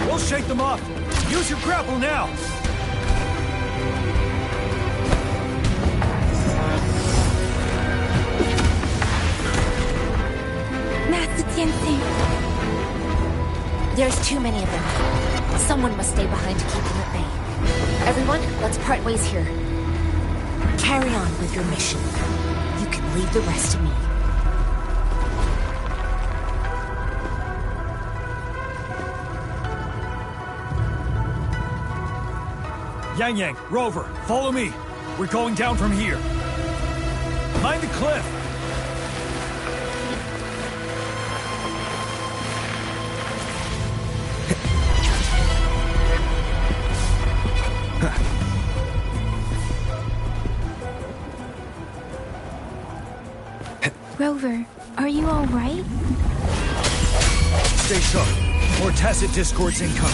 We'll shake them off. Use your grapple now. Master Tianxing. There's too many of them. Someone must stay behind to keep them at bay. Everyone, let's part ways here. Carry on with your mission. You can leave the rest to me. Yang Yang, Rover, follow me. We're going down from here. Mind the cliff. Rover, are you all right? Stay sharp. More tacit discords incoming.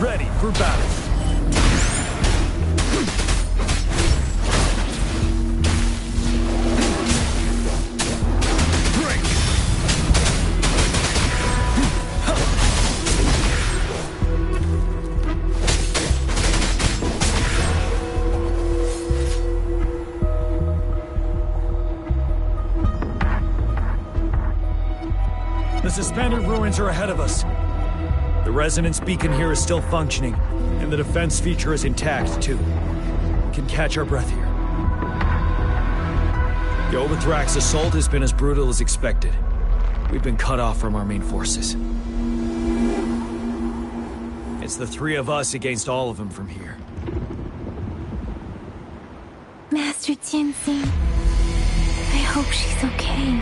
Ready for battle. Break! The suspended ruins are ahead of us. The resonance beacon here is still functioning, and the defense feature is intact, too. We can catch our breath here. The Overthrax assault has been as brutal as expected. We've been cut off from our main forces. It's the three of us against all of them from here. Master Tianxing. I hope she's okay.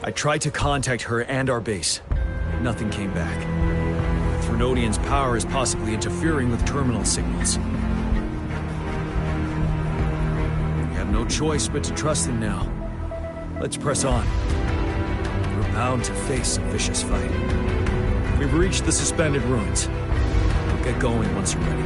I tried to contact her and our base. Nothing came back. Threnodian's power is possibly interfering with terminal signals. We have no choice but to trust them now. Let's press on. We're bound to face a vicious fight. We've reached the suspended ruins. We'll get going once you're ready.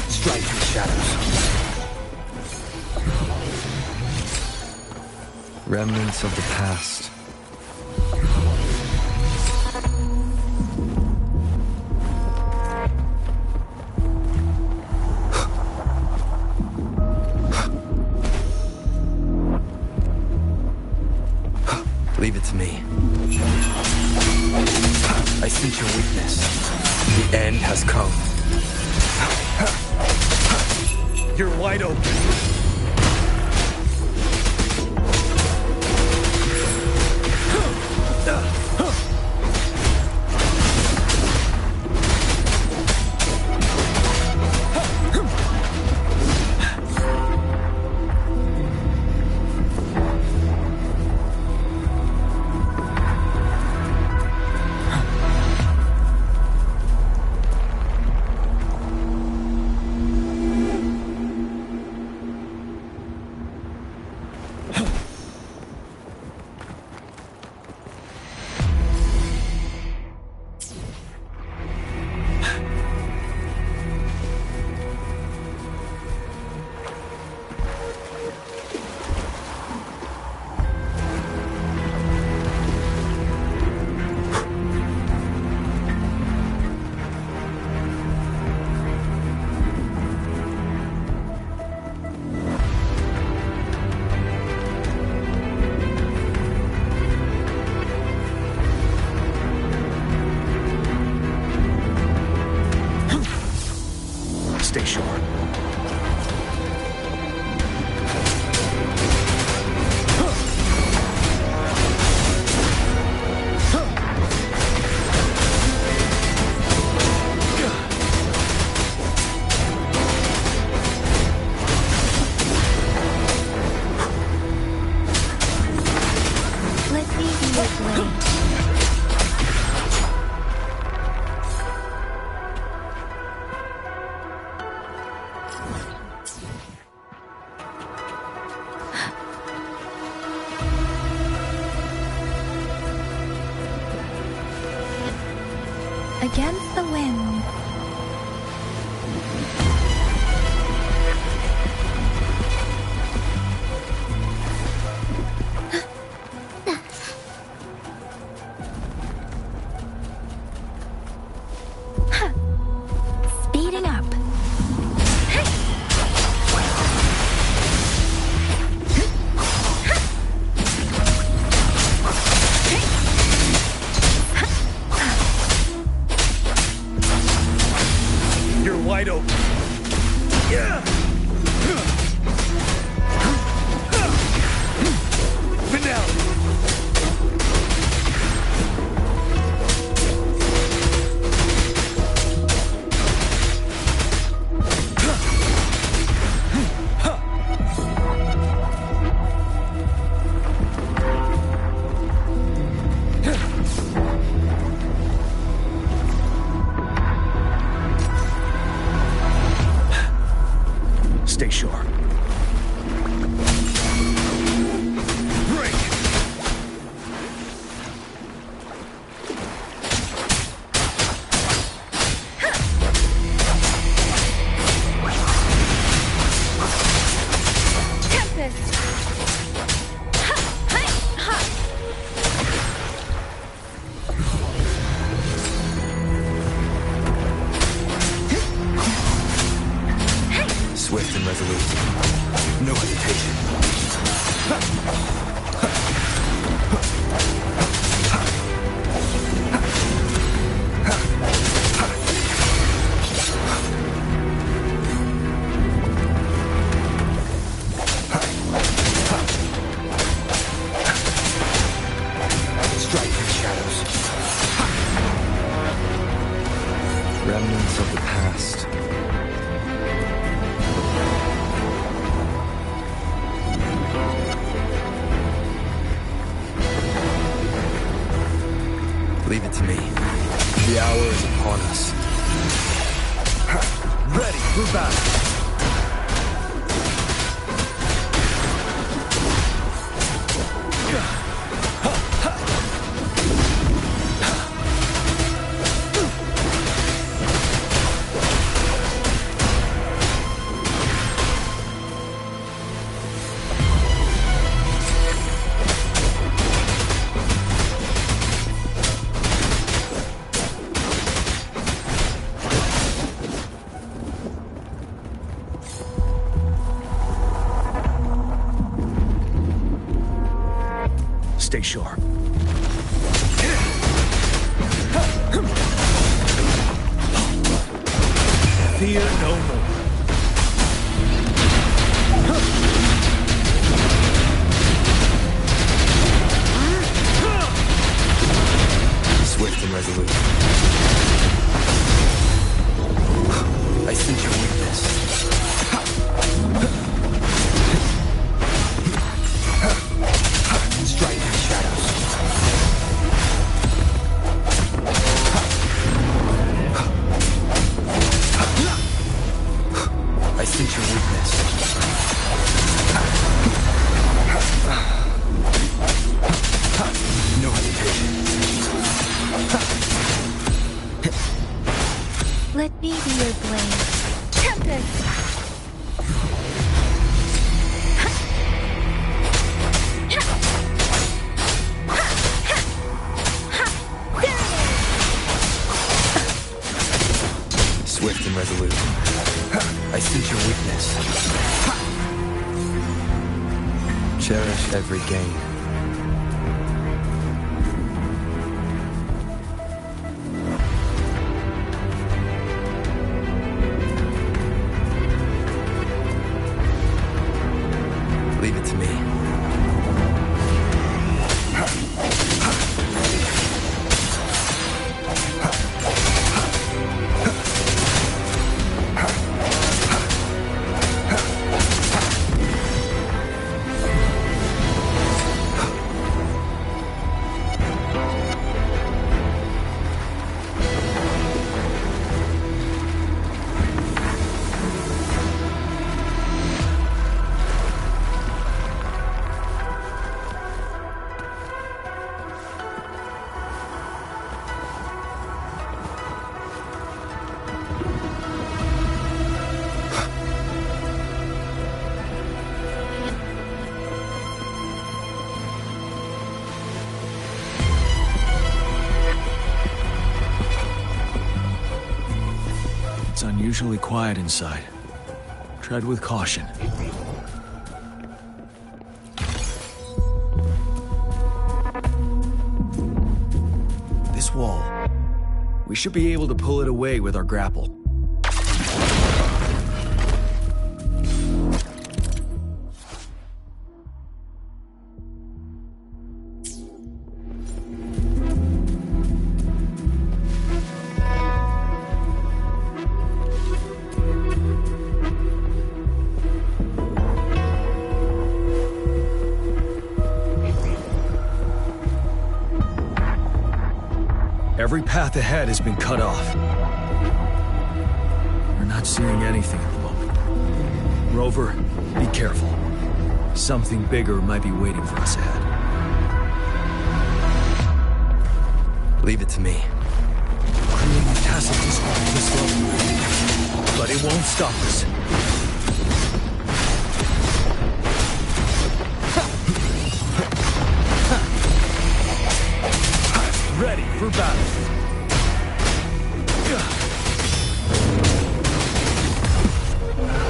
Strike through shadows. Remnants of the past. Leave it to me. I sense your weakness. The end has come. You're wide open. Stay sure. Let's see who is winning. Against the wind. Speeding up. You're wide open. Yeah. Finale. Stay sure. Break! Tempest. Swift and resolute. No hesitation. Strike in the shadows. Remnants of the past. Leave it to me. The hour is upon us. Ready for battle. Stay sharp. Fear no more. Swift and resolute. I sense your weakness. Strike in the shadows. I sense your weakness. No hesitation. Let me be your blade. Tempest! Swift and resolute. I sense your weakness. Cherish every gain. Leave it to me. It's unusually quiet inside. Tread with caution. This wall. We should be able to pull it away with our grapple. Every path ahead has been cut off. We're not seeing anything at the moment. Rover, be careful. Something bigger might be waiting for us ahead. Leave it to me. Creating a tacit discord this level. But it won't stop us. Ready for battle.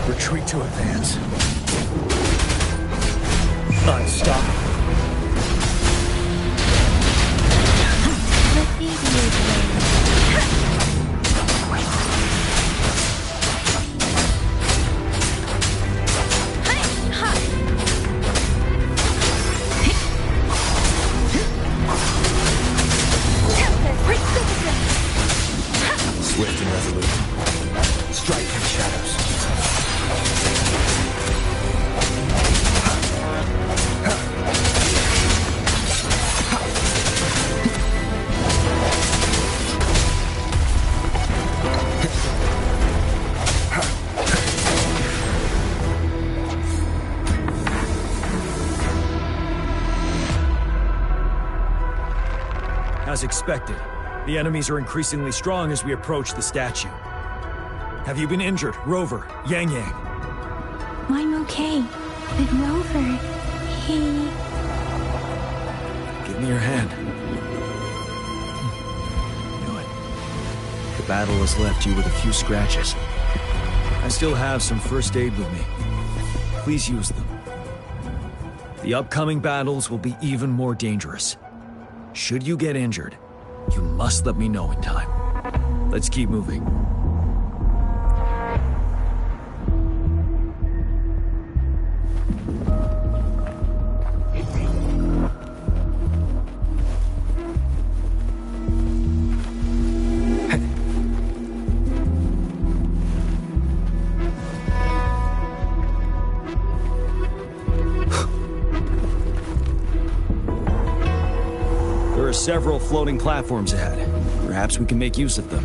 Retreat to advance. Unstoppable. Let me be your blade. Swift and resolute. Strike in the shadows. As expected, the enemies are increasingly strong as we approach the statue. Have you been injured, Rover, Yang Yang? I'm okay. But Rover, he... Give me your hand. Knew it. The battle has left you with a few scratches. I still have some first aid with me. Please use them. The upcoming battles will be even more dangerous. Should you get injured, you must let me know in time. Let's keep moving. There are several floating platforms ahead. Perhaps we can make use of them.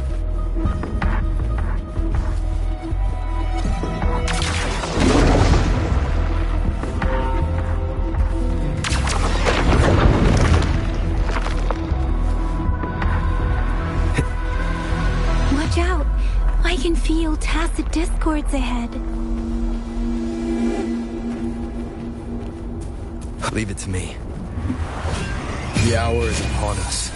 Watch out! I can feel tacit discords ahead. Leave it to me. The hour is upon us.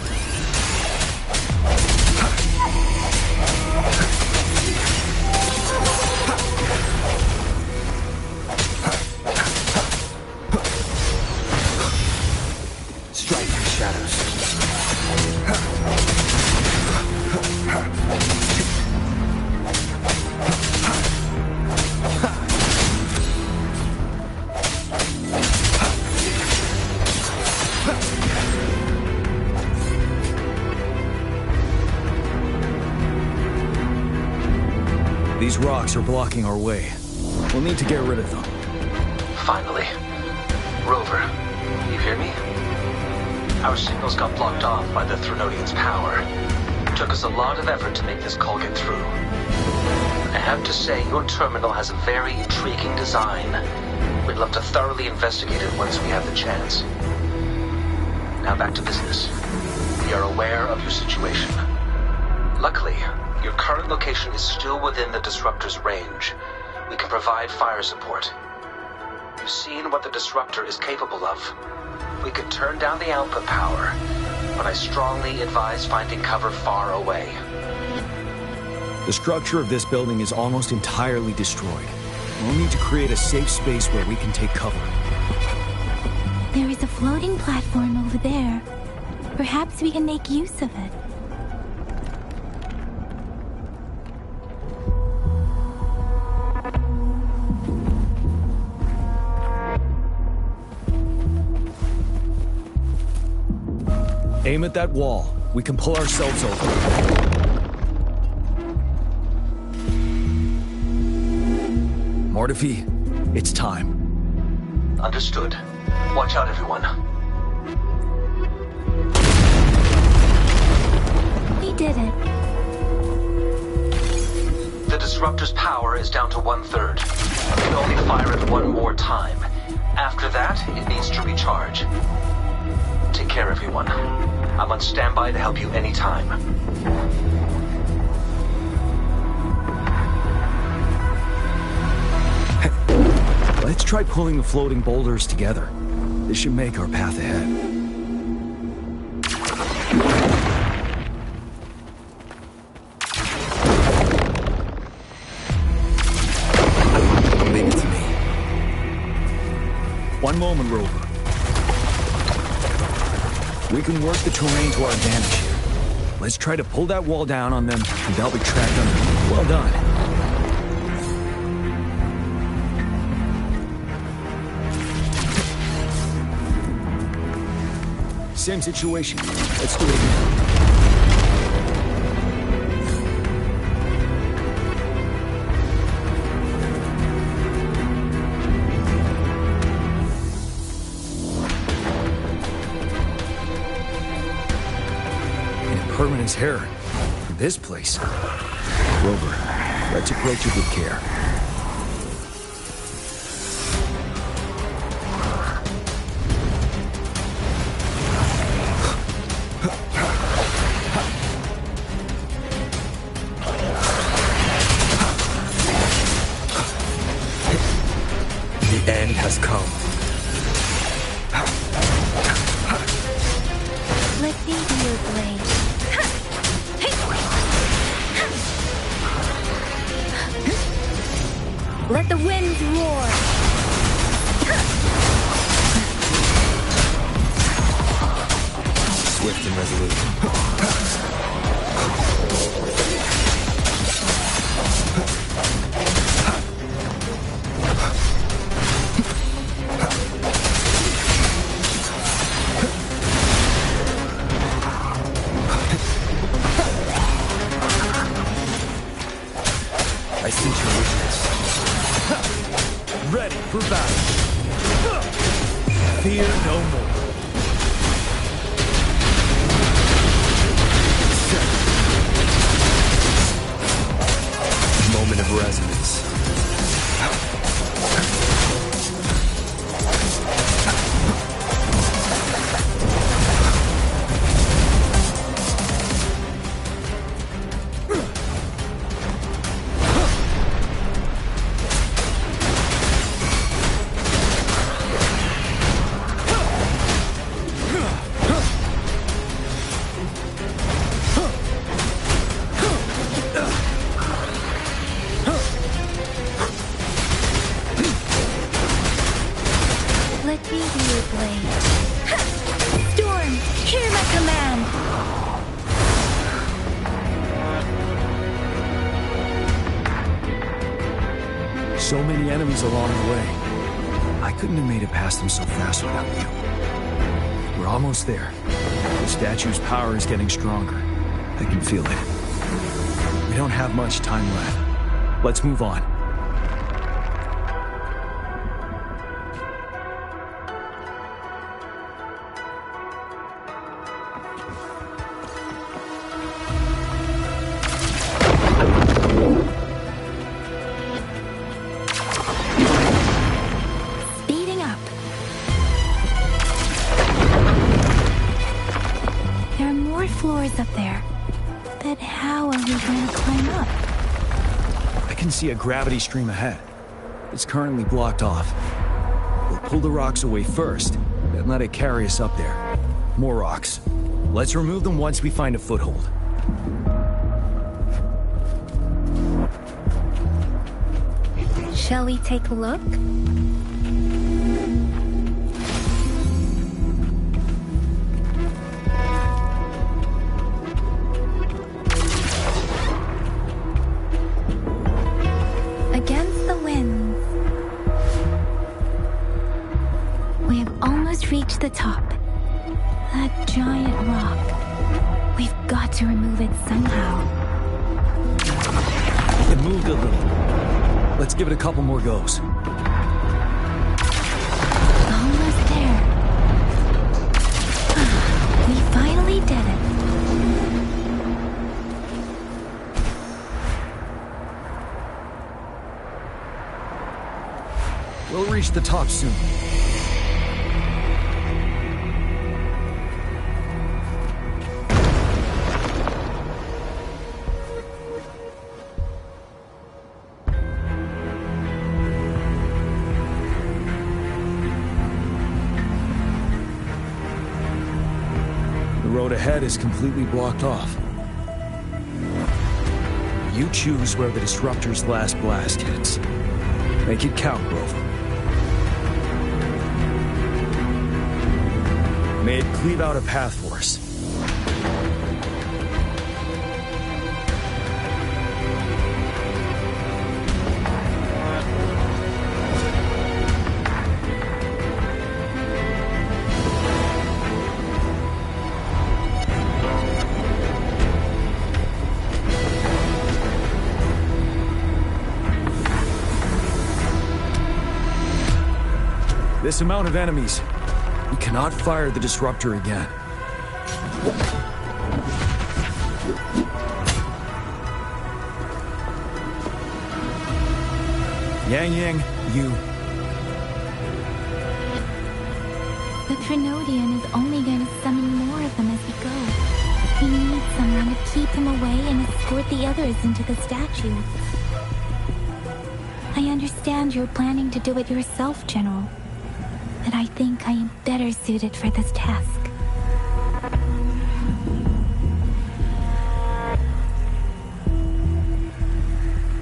Strike the shadows. These rocks are blocking our way. We'll need to get rid of them. Finally. Rover, you hear me? Our signals got blocked off by the Threnodian's power. It took us a lot of effort to make this call get through. I have to say, your terminal has a very intriguing design. We'd love to thoroughly investigate it once we have the chance. Now back to business. We are aware of your situation. Luckily, your current location is still within the Disruptor's range. We can provide fire support. You've seen what the Disruptor is capable of. We could turn down the output power, but I strongly advise finding cover far away. The structure of this building is almost entirely destroyed. We'll need to create a safe space where we can take cover. There is a floating platform over there. Perhaps we can make use of it. Aim at that wall. We can pull ourselves over. Mortefi, it's time. Understood. Watch out, everyone. We did it. The Disruptor's power is down to 1/3. We can only fire it one more time. After that, it needs to recharge. Take care, everyone. I'm on standby to help you anytime. Let's try pulling the floating boulders together. This should make our path ahead. Leave it to me. One moment, Rover. We can work the terrain to our advantage here. Let's try to pull that wall down on them, and they'll be trapped under. Well done. Same situation. Let's do it again. Permanence here. This place. Rover, let's approach it with care. The end has come. Let me be your blade. Let the winds roar. swift and resolute. I sense your weakness. Ready for battle. Fear no more. Moment of resonance. Let me be your blade. Storm, hear my command! So many enemies along the way. I couldn't have made it past them so fast without you. We're almost there. The statue's power is getting stronger. I can feel it. We don't have much time left. Let's move on. Speeding up. There are more floors up there. But how are we going to climb up? I can see a gravity stream ahead. It's currently blocked off. We'll pull the rocks away first, then let it carry us up there. More rocks. Let's remove them once we find a foothold. Shall we take a look? Against the winds. We have almost reached the top. That giant rock. We've got to remove it somehow. It moved a little. Let's give it a couple more goes. Almost there. We finally did it. We'll reach the top soon. The road ahead is completely blocked off. You choose where the Disruptor's last blast hits. Make it count, Rover. May it cleave out a path for us. This amount of enemies, we cannot fire the Disruptor again. Yang, you. The Trinodian is only going to summon more of them as we go. We need someone to keep them away and escort the others into the statue. I understand you're planning to do it yourself, General. But I think I am better suited for this task.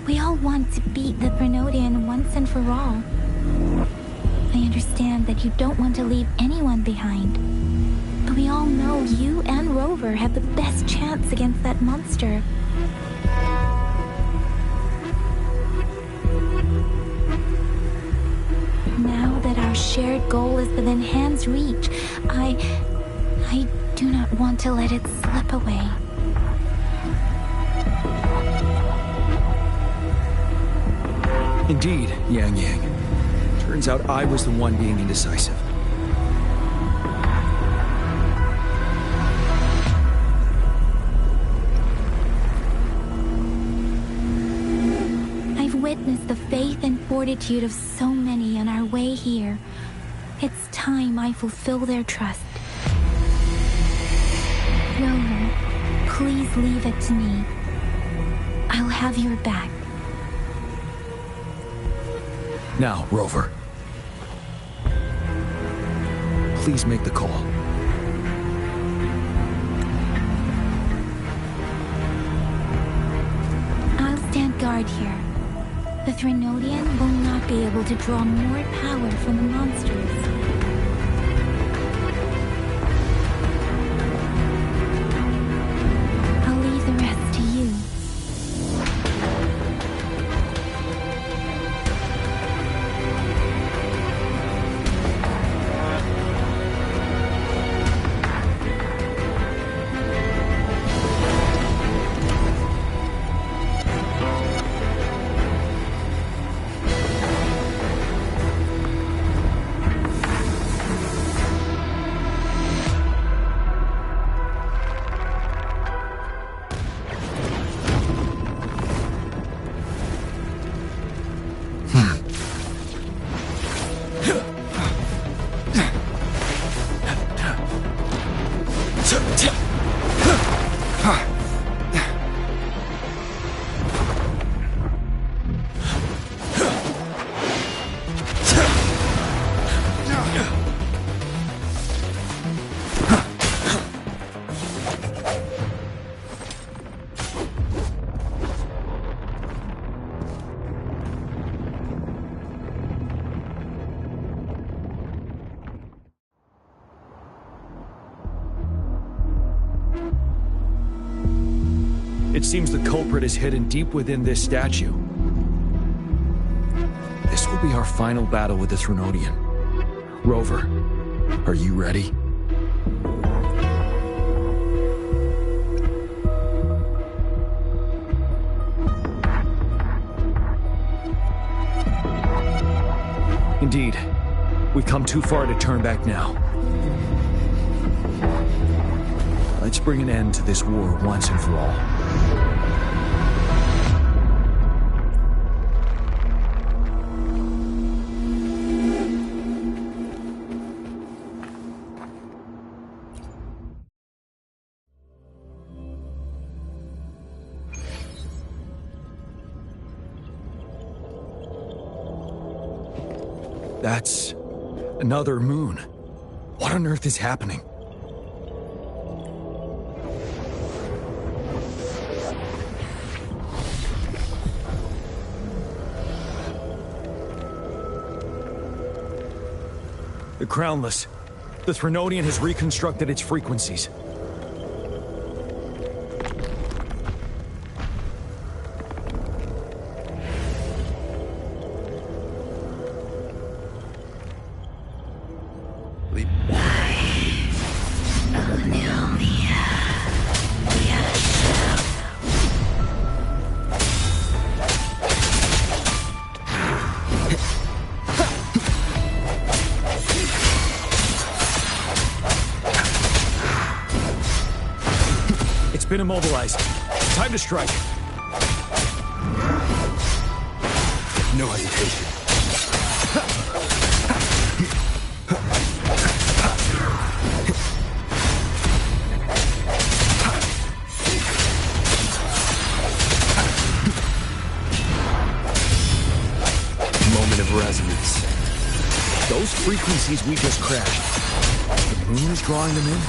We all want to beat the Trinodian once and for all. I understand that you don't want to leave anyone behind. But We all know you and Rover have the best chance against that monster. Now that our shared goal is within hand's reach, I do not want to let it slip away. Indeed, Yang Yang. Turns out I was the one being indecisive. I've witnessed the faith and fortitude of so many on our way here. It's time I fulfill their trust. Rover, please leave it to me. I'll have your back. Now, Rover. Please make the call. I'll stand guard here. The Threnodian will not be able to draw more power from the monsters. I'll leave the rest to you. It seems the culprit is hidden deep within this statue. This will be our final battle with the Threnodian. Rover, are you ready? Indeed. We've come too far to turn back now. Let's bring an end to this war once and for all. That's another moon. What on earth is happening? The Crownless. The Threnodian has reconstructed its frequencies. Been immobilized. Time to strike. No hesitation. Moment of resonance. Those frequencies we just crashed. The moon is drawing them in?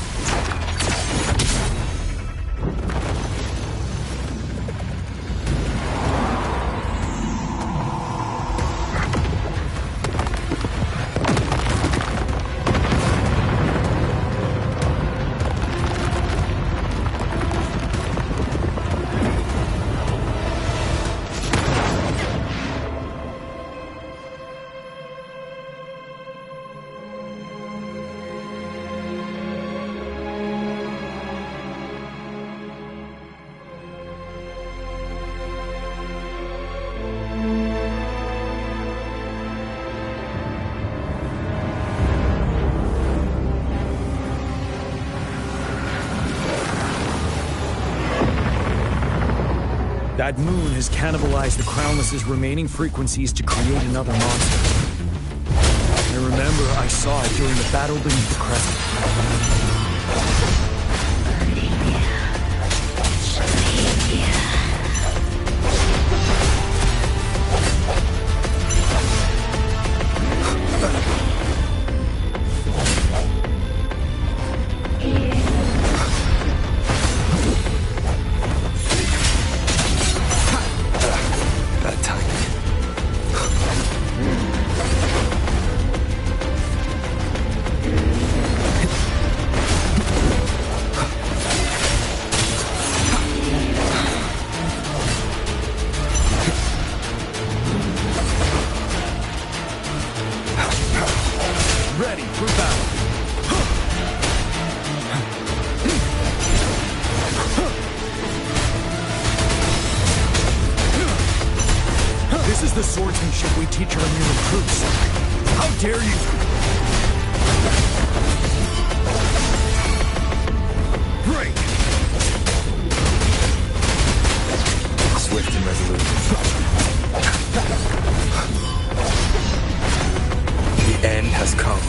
That moon has cannibalized the Crownless's remaining frequencies to create another monster. I remember I saw it during the battle beneath the crescent. The swordsmanship we teach our new recruits. How dare you! Break! Swift and resolute. The end has come.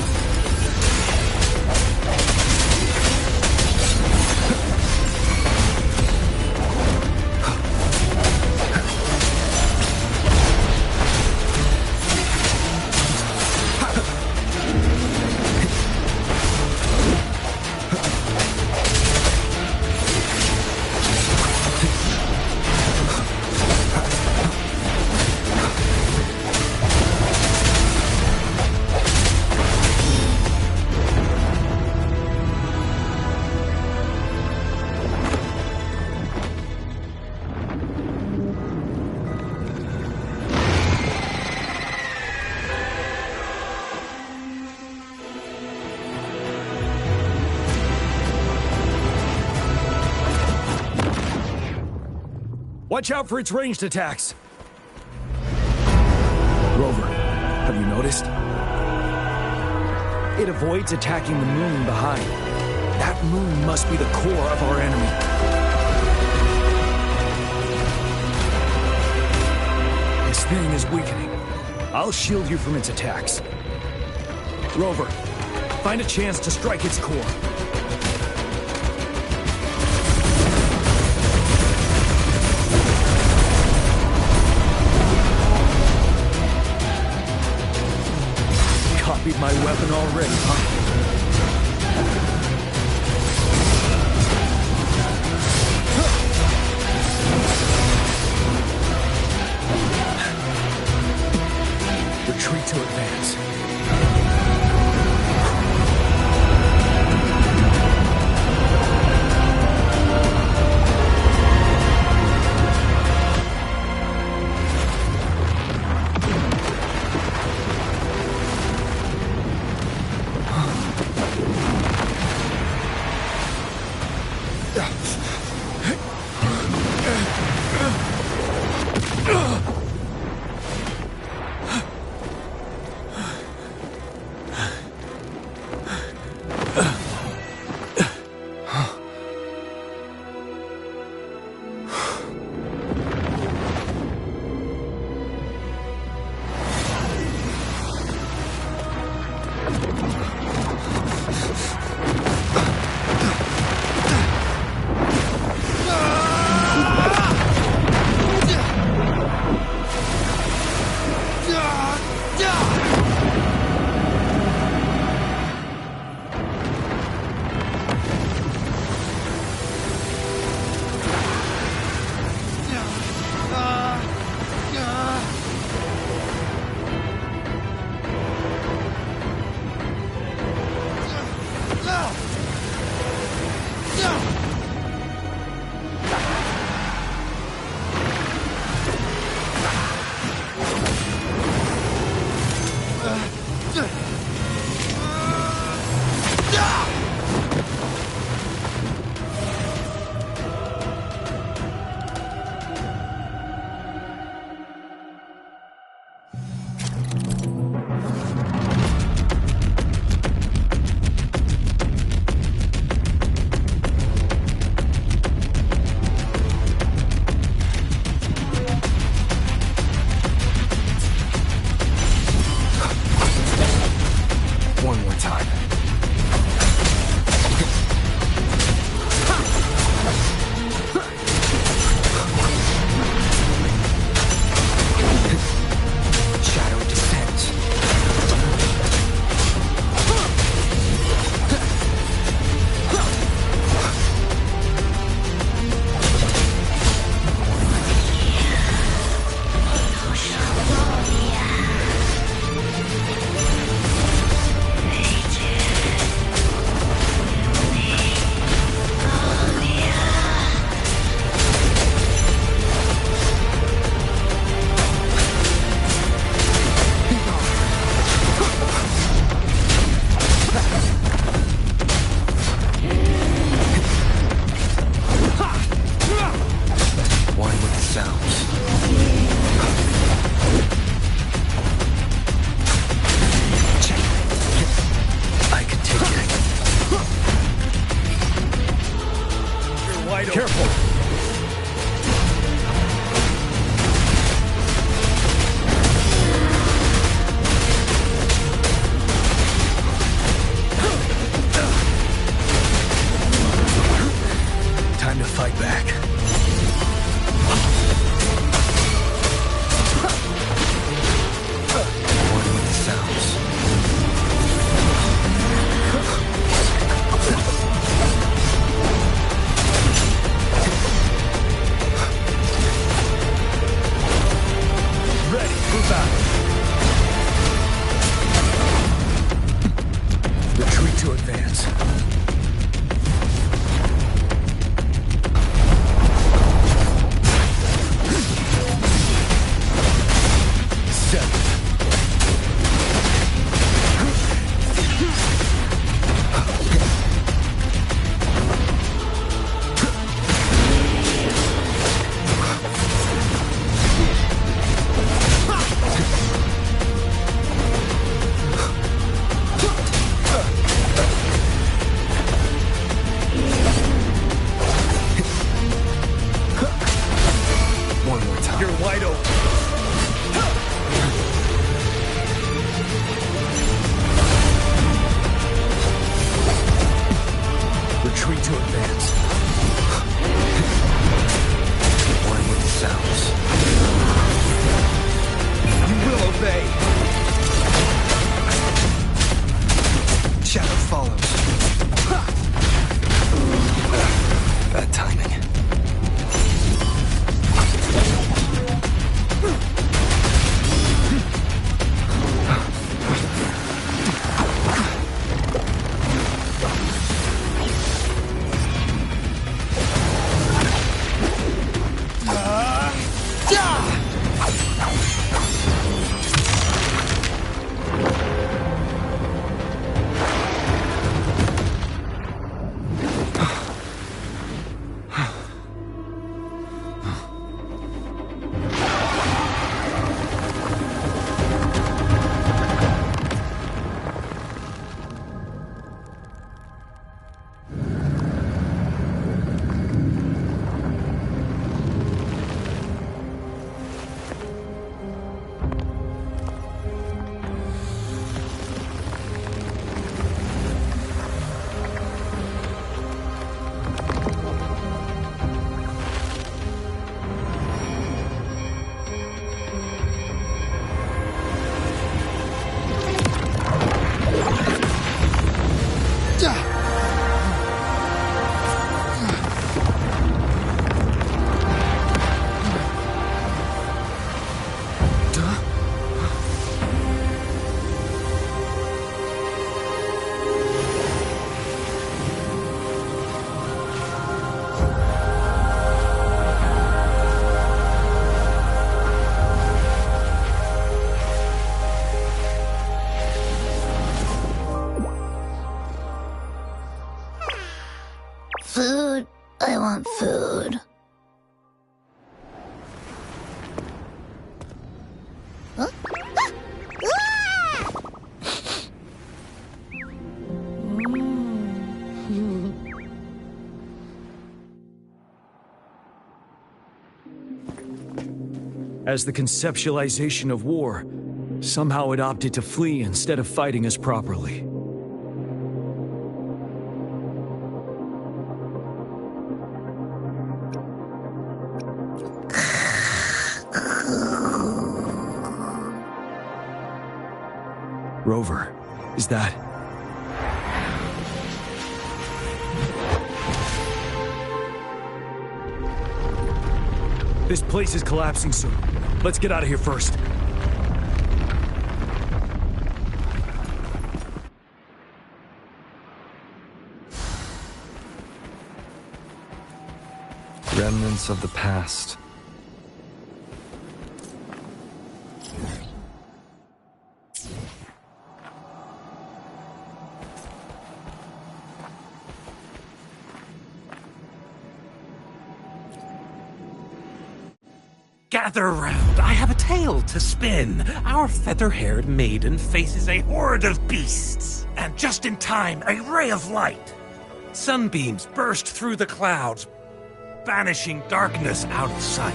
Watch out for its ranged attacks! Rover, have you noticed? It avoids attacking the moon behind. That moon must be the core of our enemy. This thing is weakening. I'll shield you from its attacks. Rover, find a chance to strike its core. Copied my weapon already, huh? Retreat to advance. battle. Retreat to advance. Food. I want food. Huh? As the conceptualization of war, somehow it opted to flee instead of fighting us properly. Rover, is that... This place is collapsing soon. Let's get out of here first. Remnants of the past. Gather round, I have a tale to spin. Our feather-haired maiden faces a horde of beasts. And just in time, a ray of light. Sunbeams burst through the clouds, banishing darkness out of sight.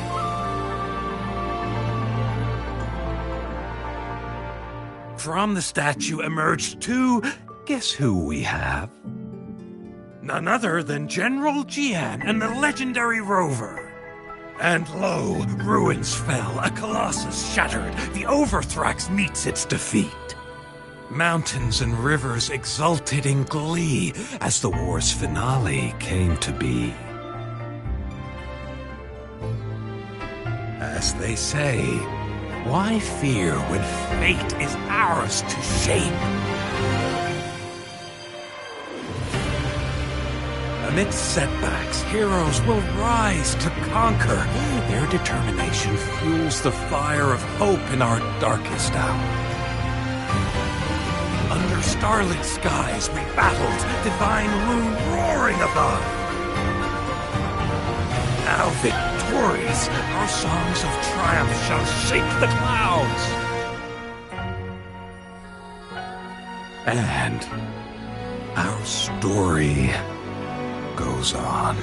From the statue emerged two... Guess who we have? None other than General Jian and the legendary Rover. And lo, ruins fell, a colossus shattered, the Overthrax meets its defeat. Mountains and rivers exulted in glee as the war's finale came to be. As they say, Why fear when fate is ours to shape? Amidst setbacks, heroes will rise to conquer. Their determination fuels the fire of hope in our darkest hour. Under starlit skies we battled, divine rune roaring above. Now victorious, our songs of triumph shall shake the clouds. And our story goes on.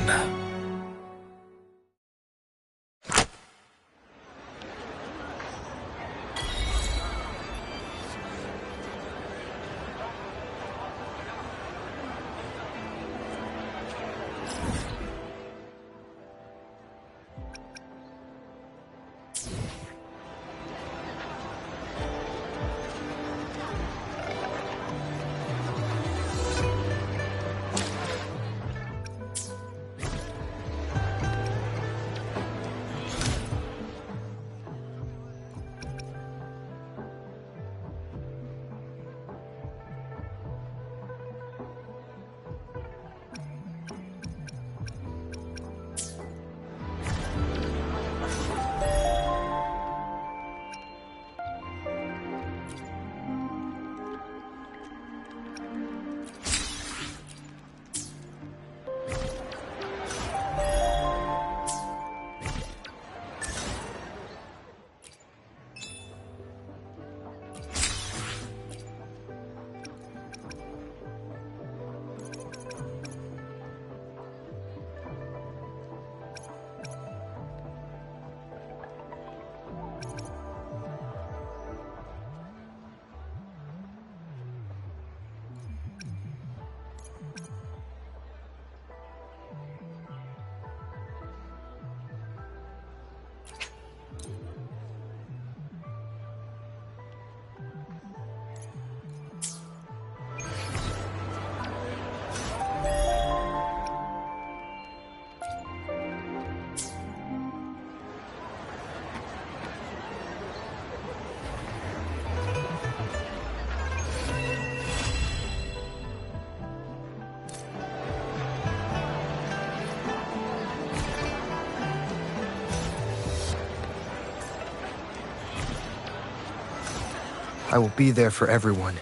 I will be there for everyone,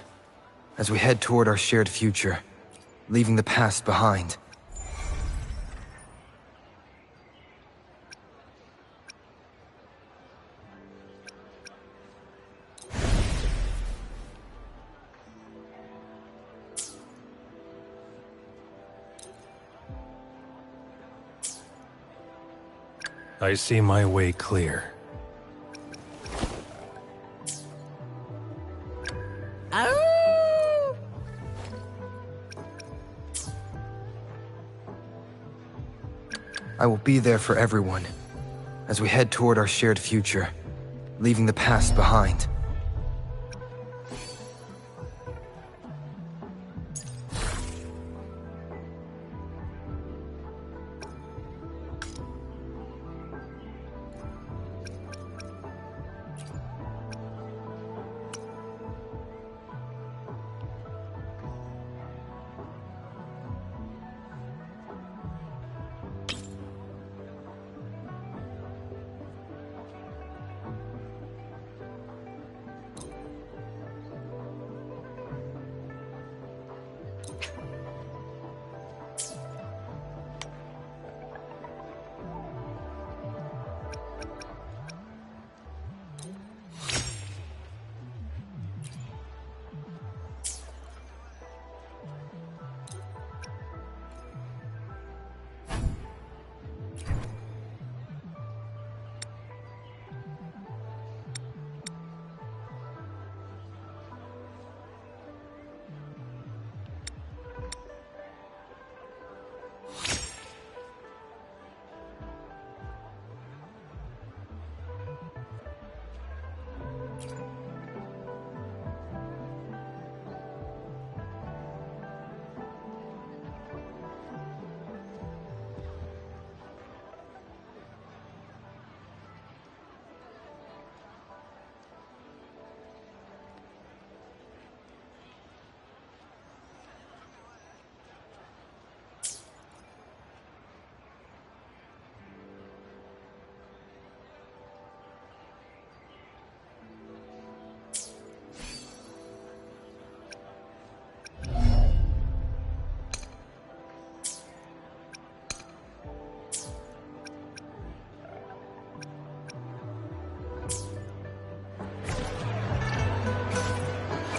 as we head toward our shared future, leaving the past behind. I see my way clear. I will be there for everyone, as we head toward our shared future, leaving the past behind.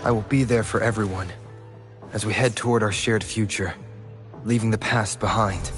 I will be there for everyone as we head toward our shared future, leaving the past behind.